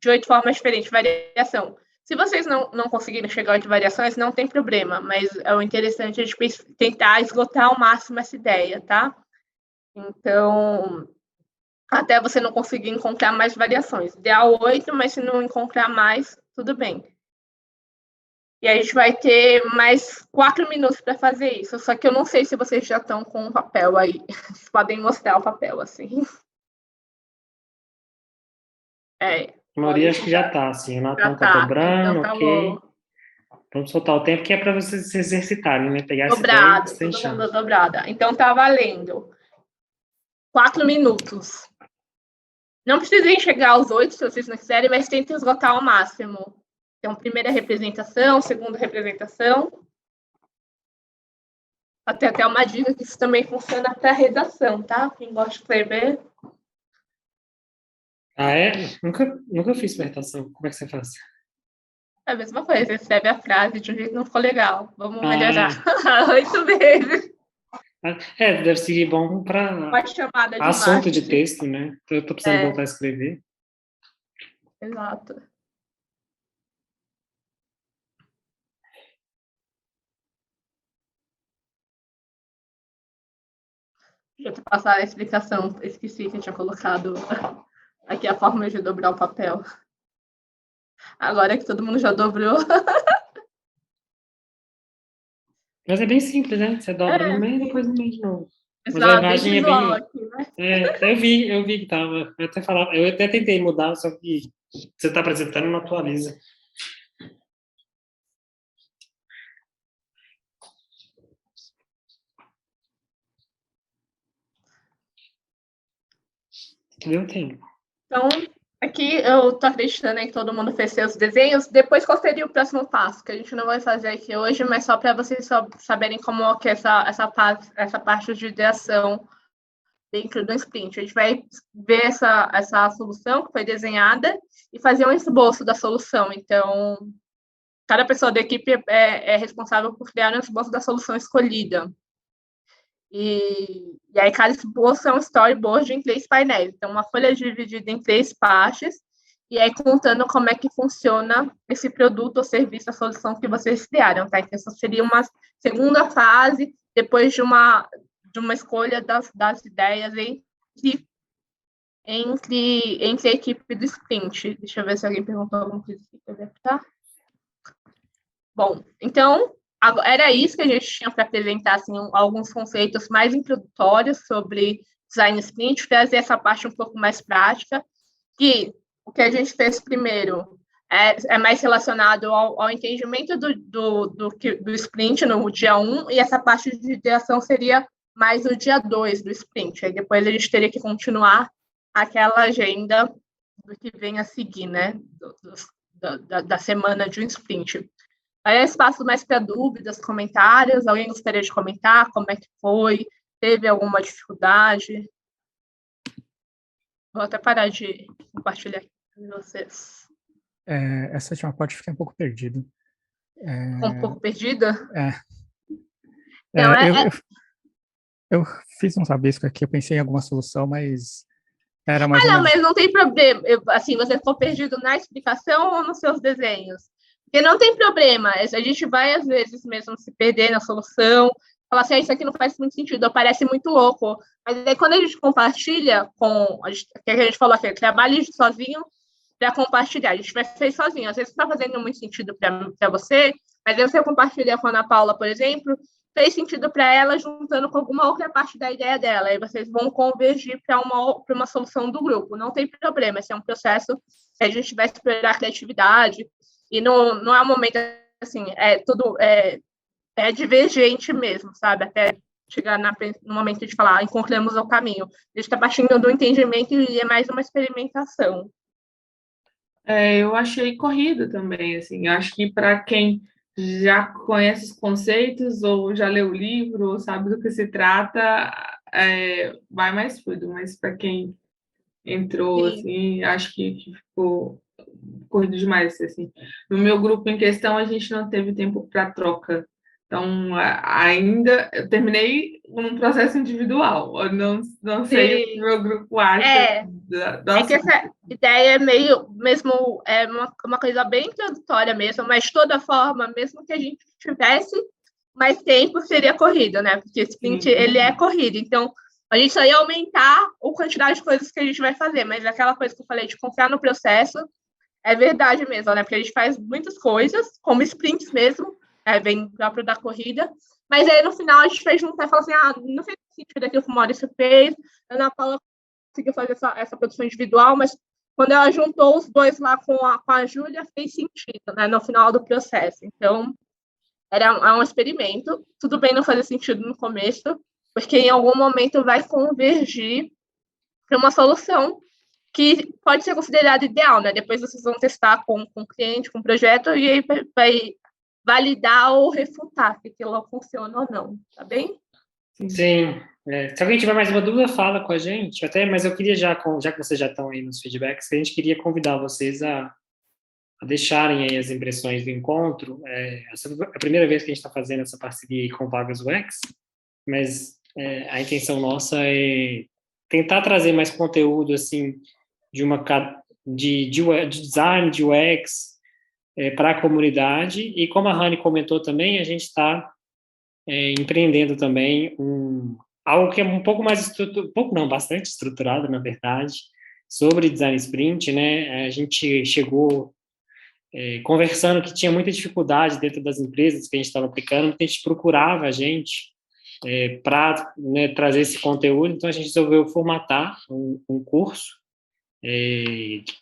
de 8 formas diferentes, variação. Se vocês não conseguirem chegar a 8 variações, não tem problema, mas é o interessante a gente tentar esgotar ao máximo essa ideia, tá? Então, até você não conseguir encontrar mais variações. Ideal 8, mas se não encontrar mais, tudo bem. E a gente vai ter mais 4 minutos para fazer isso. Só que eu não sei se vocês já estão com o papel aí. Vocês podem mostrar o papel, assim. A maioria acho que já está, assim. O Natan tá dobrando, então tá ok. bom. Vamos soltar o tempo, que é para vocês se exercitarem, né? Pegar Dobrado, essa ideia sem todo mundo chance. dobrada. Então tá valendo. 4 minutos. Não precisem chegar aos 8, se vocês não quiserem, mas tentem esgotar ao máximo. Então, primeira representação, segunda representação. Até uma dica que isso também funciona para redação, tá? Quem gosta de escrever. Ah, é? Nunca fiz redação. Como é que você faz? É a mesma coisa, você escreve a frase de um jeito que não ficou legal. Vamos melhorar. Ah. 8 vezes. Deve ser bom para Uma chamada de assunto de marketing. texto, né? Eu tô precisando voltar a escrever. Exato. Deixa eu te passar a explicação. Esqueci que eu tinha colocado aqui a forma de dobrar o papel. Agora que todo mundo já dobrou. Mas é bem simples, né? Você dobra no meio e depois no meio de novo. Mas a Exato, imagem é visual bem... aqui, né? Eu vi que tava. Eu até tentei mudar, só que você está apresentando, não atualiza. Deu tempo. Então, aqui eu tô acreditando que todo mundo fez seus desenhos. Depois, qual seria o próximo passo? Que a gente não vai fazer aqui hoje, mas só para vocês saberem como que é essa parte de ideação dentro do sprint. A gente vai ver essa solução que foi desenhada e fazer um esboço da solução. Então, cada pessoa da equipe é responsável por criar um esboço da solução escolhida. E aí, cada esboço é um storyboard em 3 painéis. Então, uma folha dividida em 3 partes, e aí contando como é que funciona esse produto ou serviço, a solução que vocês criaram, tá? Então, essa seria uma segunda fase, depois de uma escolha das ideias entre a equipe do sprint. Deixa eu ver se alguém perguntou alguma coisa aqui para adaptar. Bom, então, era isso que a gente tinha para apresentar, assim, alguns conceitos mais introdutórios sobre design sprint, trazer essa parte um pouco mais prática, que o que a gente fez primeiro é mais relacionado ao entendimento do sprint no dia 1, e essa parte de ideação seria mais o dia 2 do sprint. Aí depois a gente teria que continuar aquela agenda do que vem a seguir, né, da semana de um sprint. Aí é espaço mais para dúvidas, comentários. Alguém gostaria de comentar como é que foi? Teve alguma dificuldade? Vou até parar de compartilhar aqui com vocês. Essa última parte fiquei um pouco perdido. Um pouco perdida? Não, eu fiz um rabisco aqui, eu pensei em alguma solução, mas era mais ou menos... mas não tem problema. Assim, você ficou perdido na explicação ou nos seus desenhos? Porque não tem problema, a gente vai, às vezes, mesmo se perder na solução, falar assim, isso aqui não faz muito sentido, parece muito louco. Mas aí, quando a gente compartilha o que a gente falou aqui, trabalhe sozinho para compartilhar. A gente vai fazer sozinho. Às vezes não está fazendo muito sentido para você, mas aí você compartilha com a Ana Paula, por exemplo, fez sentido para ela, juntando com alguma outra parte da ideia dela. Aí vocês vão convergir para uma solução do grupo. Não tem problema, esse é um processo que a gente vai explorar a criatividade. E não é um momento, assim, tudo divergente mesmo, sabe? Até chegar no momento de falar, encontramos o caminho. A gente está partindo do entendimento e é mais uma experimentação. Eu achei corrido também, assim. Eu acho que para quem já conhece os conceitos, ou já leu o livro, ou sabe do que se trata, vai mais fluido. Mas para quem entrou, Sim. assim, acho que ficou corrido demais, assim. No meu grupo em questão, a gente não teve tempo para troca. Então, ainda eu terminei um processo individual. Eu não sei o que o meu grupo acha do É que assunto. essa ideia é meio, mesmo, uma coisa bem introdutória mesmo, mas de toda forma, mesmo que a gente tivesse mais tempo, seria corrida, né? Porque esse sprint, ele é corrida. Então, a gente só ia aumentar a quantidade de coisas que a gente vai fazer, mas aquela coisa que eu falei de confiar no processo, é verdade mesmo, né? Porque a gente faz muitas coisas, como sprints mesmo, bem próprio da corrida, mas aí no final a gente fez juntar e falar assim, não fez sentido aquilo que o Maurício fez, a Ana Paula conseguiu fazer essa produção individual, mas quando ela juntou os dois lá com a Júlia, fez sentido, né? No final do processo. Então, era um experimento, tudo bem não fazer sentido no começo, porque em algum momento vai convergir para uma solução que pode ser considerada ideal, né? Depois vocês vão testar com o cliente, com o projeto, e aí vai validar ou refutar se aquilo funciona ou não, tá bem? Sim. Se alguém tiver mais uma dúvida, fala com a gente. Mas eu queria já que vocês já estão aí nos feedbacks, a gente queria convidar vocês a deixarem aí as impressões do encontro. Essa é a primeira vez que a gente está fazendo essa parceria com Vagas UX, mas a intenção nossa é tentar trazer mais conteúdo, assim, de design, de UX, para a comunidade. E como a Rani comentou também, a gente está empreendendo também algo que é um pouco mais bastante estruturado, na verdade, sobre design sprint, né? A gente chegou conversando que tinha muita dificuldade dentro das empresas que a gente estava aplicando, porque a gente procurava a gente para trazer esse conteúdo. Então a gente resolveu formatar um curso,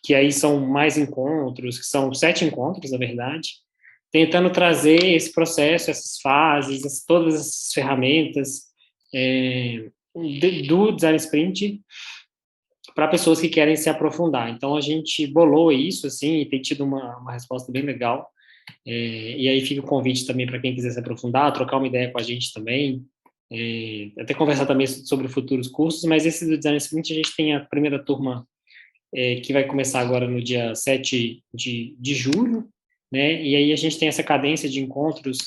que aí são mais encontros, que são 7 encontros, na verdade, tentando trazer esse processo, essas fases, todas essas ferramentas do Design Sprint para pessoas que querem se aprofundar. Então, a gente bolou isso, assim, e tem tido uma resposta bem legal. E aí fica o convite também para quem quiser se aprofundar, trocar uma ideia com a gente também, até conversar também sobre futuros cursos, mas esse do Design Sprint, a gente tem a primeira turma que vai começar agora no dia 7 de julho, né? E aí a gente tem essa cadência de encontros,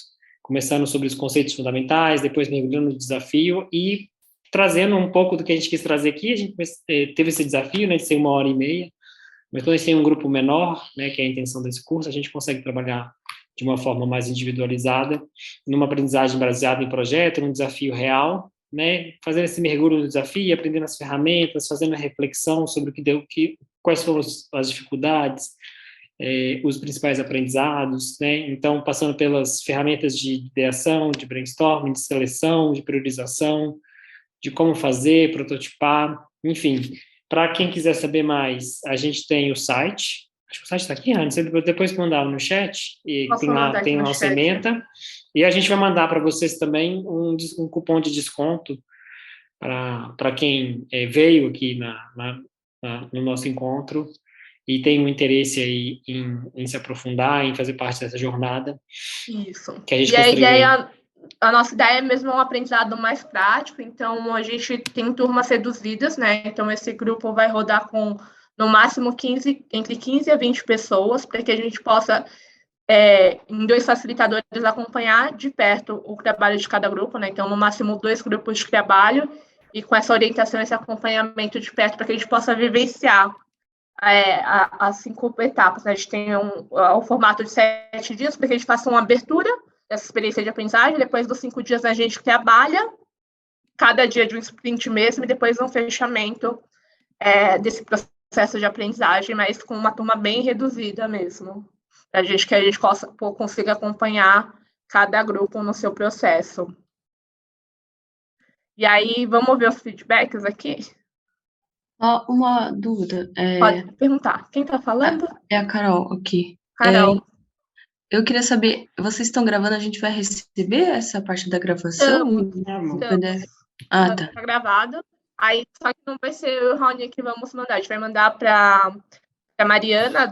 começando sobre os conceitos fundamentais, depois mergulhando no desafio e trazendo um pouco do que a gente quis trazer aqui. A gente teve esse desafio, né, de ser 1h30, mas quando a gente tem um grupo menor, né, que é a intenção desse curso, a gente consegue trabalhar de uma forma mais individualizada, numa aprendizagem baseada em projeto, num desafio real, né, fazendo esse mergulho no desafio, aprendendo as ferramentas, fazendo a reflexão sobre quais foram as dificuldades, os principais aprendizados, né? Então, passando pelas ferramentas de ideação, de brainstorming, de seleção, de priorização, de como fazer, prototipar, enfim. Para quem quiser saber mais, a gente tem o site. Acho que o site está aqui, Ana. Você depois mandar no chat, e tem lá o Sementa. E a gente vai mandar para vocês também um cupom de desconto para quem veio aqui no nosso encontro e tem um interesse aí em se aprofundar, em fazer parte dessa jornada. Isso. Que a gente a nossa ideia é mesmo um aprendizado mais prático, então a gente tem turmas reduzidas, né? Então esse grupo vai rodar com, no máximo, entre 15 a 20 pessoas, para que a gente possa, em 2 facilitadores, acompanhar de perto o trabalho de cada grupo, né? Então, no máximo, 2 grupos de trabalho, e com essa orientação, esse acompanhamento de perto, para que a gente possa vivenciar as 5 etapas. A gente tem o formato de 7 dias, para que a gente faça uma abertura dessa experiência de aprendizagem. Depois dos 5 dias, a gente trabalha cada dia de um sprint mesmo, e depois um fechamento desse processo de aprendizagem, mas com uma turma bem reduzida mesmo, para que a gente consiga acompanhar cada grupo no seu processo. E aí, vamos ver os feedbacks aqui? Uma dúvida. Pode perguntar. Quem está falando? É a Carol aqui. Carol. Eu queria saber, vocês estão gravando, a gente vai receber essa parte da gravação? Tá gravado. Aí, só que não vai ser eu e o Rony que vamos mandar. A gente vai mandar para a Mariana,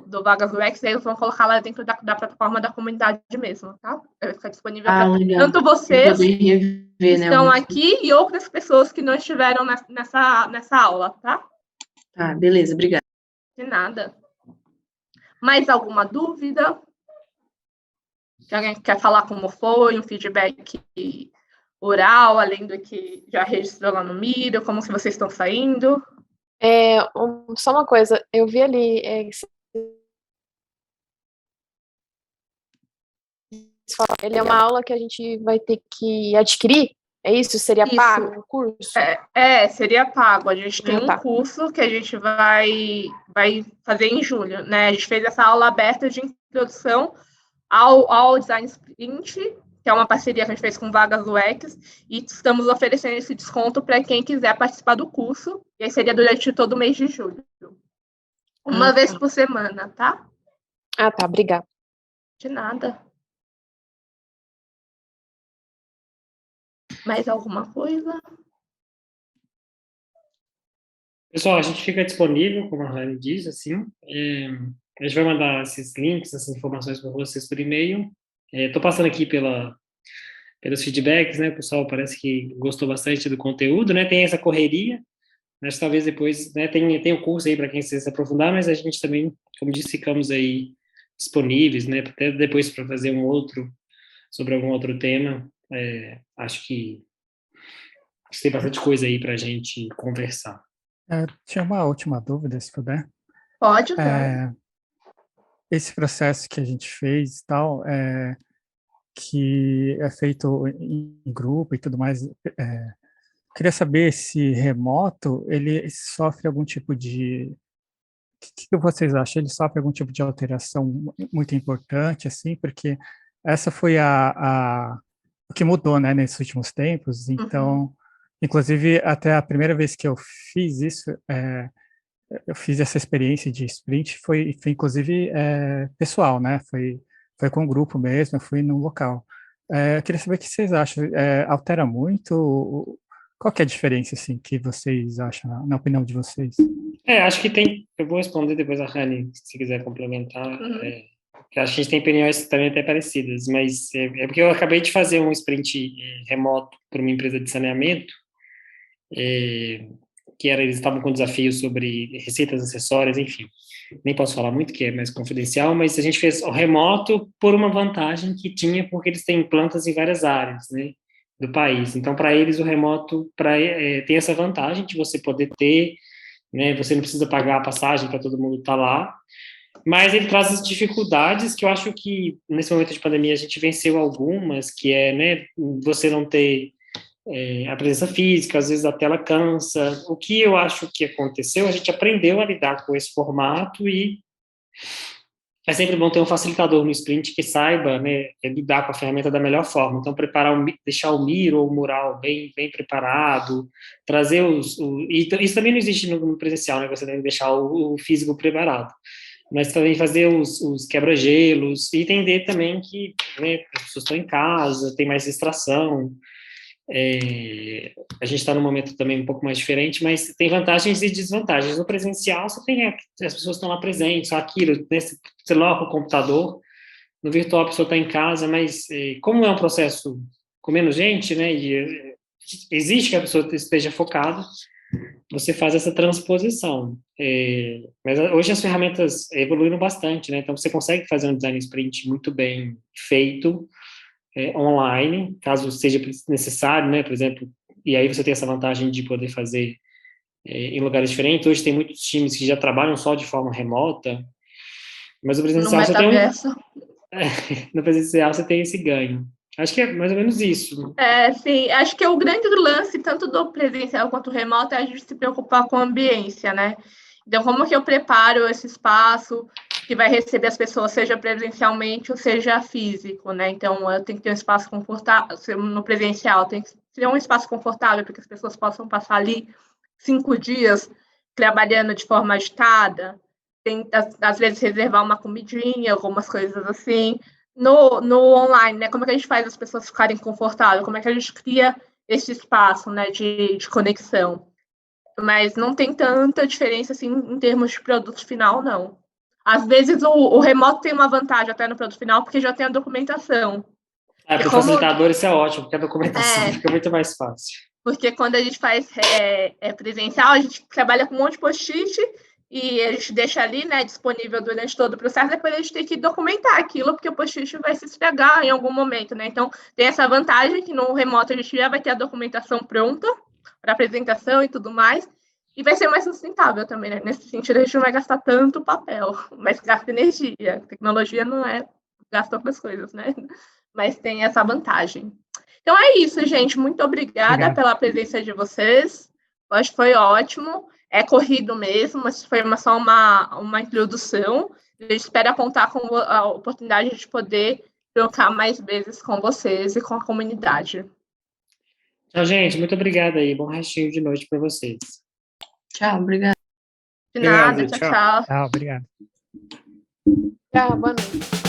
do Vagas UX, aí eles vão colocar lá dentro da plataforma da comunidade mesmo, tá? Vai ficar disponível para tanto vocês que estão aqui e outras pessoas que não estiveram nessa aula, tá? Tá, beleza, obrigada. De nada. Mais alguma dúvida? Se alguém quer falar como foi, um feedback oral, além do que já registrou lá no Miro, como que vocês estão saindo? Só uma coisa, eu vi ali, ele é uma aula que a gente vai ter que adquirir, é isso? Seria Isso. pago o curso? Seria pago. A gente tem um Tá. curso que a gente vai fazer em julho, né? A gente fez essa aula aberta de introdução ao Design Sprint, que é uma parceria que a gente fez com Vagas UX, e estamos oferecendo esse desconto para quem quiser participar do curso, e aí seria durante todo o mês de julho. Uma vez por semana, tá? Ah, tá, obrigada. De nada. Mais alguma coisa? Pessoal, a gente fica disponível, como a Rani diz, assim. A gente vai mandar esses links, essas informações para vocês por e-mail. Estou passando aqui pelos feedbacks, né? O pessoal parece que gostou bastante do conteúdo, né? Tem essa correria, mas talvez depois, né? Tem o curso aí para quem quiser se aprofundar, mas a gente também, como disse, ficamos aí disponíveis, né? Até depois para fazer sobre algum outro tema. Acho que tem bastante coisa aí para a gente conversar. Tinha uma última dúvida, se puder. Pode, claro. Esse processo que a gente fez e tal, que é feito em grupo e tudo mais, queria saber se remoto, ele sofre algum tipo de... O que vocês acham? Ele sofre algum tipo de alteração muito importante, assim? Porque essa foi o que mudou, né, nesses últimos tempos. Então, inclusive, até a primeira vez que eu fiz isso, eu fiz essa experiência de sprint, foi inclusive pessoal, né? Foi com um grupo mesmo, eu fui num local. Eu queria saber o que vocês acham. Altera muito? Qual que é a diferença, assim, que vocês acham, na opinião de vocês? Acho que tem... Eu vou responder depois a Rani, se quiser complementar. Acho que a gente tem opiniões também até parecidas, mas é porque eu acabei de fazer um sprint remoto para uma empresa de saneamento, eles estavam com desafios sobre receitas acessórias, enfim. Nem posso falar muito, que é mais confidencial, mas a gente fez o remoto por uma vantagem que tinha, porque eles têm plantas em várias áreas, né, do país. Então, para eles, o remoto tem essa vantagem de você poder ter, né, você não precisa pagar a passagem para todo mundo estar lá, mas ele traz as dificuldades que eu acho que, nesse momento de pandemia, a gente venceu algumas, que né, você não ter a presença física, às vezes a tela cansa. O que eu acho que aconteceu, a gente aprendeu a lidar com esse formato e é sempre bom ter um facilitador no sprint que saiba, né, lidar com a ferramenta da melhor forma. Então, deixar o Miro ou o Mural bem preparado, trazer e isso também não existe no presencial, né, você deve deixar o físico preparado, mas também fazer os quebra-gelos e entender também que, né, as pessoas estão em casa, tem mais distração. A gente está num momento também um pouco mais diferente, mas tem vantagens e desvantagens. No presencial, você tem as pessoas estão lá presentes, só aquilo, né, você loga o computador, no virtual a pessoa está em casa, mas como é um processo com menos gente, né, e exige que a pessoa esteja focada, você faz essa transposição. Mas hoje as ferramentas evoluíram bastante, né, então você consegue fazer um design sprint muito bem feito, online, caso seja necessário, né, por exemplo, e aí você tem essa vantagem de poder fazer em lugares diferentes. Hoje tem muitos times que já trabalham só de forma remota, mas no presencial no presencial você tem esse ganho. Acho que é mais ou menos isso. Sim, acho que o grande lance, tanto do presencial quanto remoto, é a gente se preocupar com a ambiência, né? Então, como que eu preparo esse espaço que vai receber as pessoas, seja presencialmente ou seja físico, né? Então, eu tenho que ter um espaço confortável, no presencial, tem que ter um espaço confortável para que as pessoas possam passar ali 5 dias trabalhando de forma agitada, tem, às vezes, reservar uma comidinha, algumas coisas assim. No online, né? Como é que a gente faz as pessoas ficarem confortáveis? Como é que a gente cria esse espaço, né, de conexão? mas não tem tanta diferença assim em termos de produto final, não. Às vezes o remoto tem uma vantagem até no produto final, porque já tem a documentação. Para o facilitador isso é ótimo, porque a documentação fica muito mais fácil. Porque quando a gente faz presencial, a gente trabalha com um monte de post-it e a gente deixa ali, né, disponível durante todo o processo, depois a gente tem que documentar aquilo, porque o post-it vai se estragar em algum momento, né? Então, tem essa vantagem que no remoto a gente já vai ter a documentação pronta para apresentação e tudo mais, e vai ser mais sustentável também, né? Nesse sentido, a gente não vai gastar tanto papel, mas gasta energia. Tecnologia não gasta outras coisas, né? Mas tem essa vantagem. Então é isso, gente. Muito obrigada pela presença de vocês. Acho que foi ótimo. É corrido mesmo, mas foi só uma introdução. A gente espera contar com a oportunidade de poder trocar mais vezes com vocês e com a comunidade. Tchau, gente. Muito obrigado aí. Bom restinho de noite para vocês. Tchau, obrigada. De nada, tchau. Tchau, obrigado. Tchau, boa noite.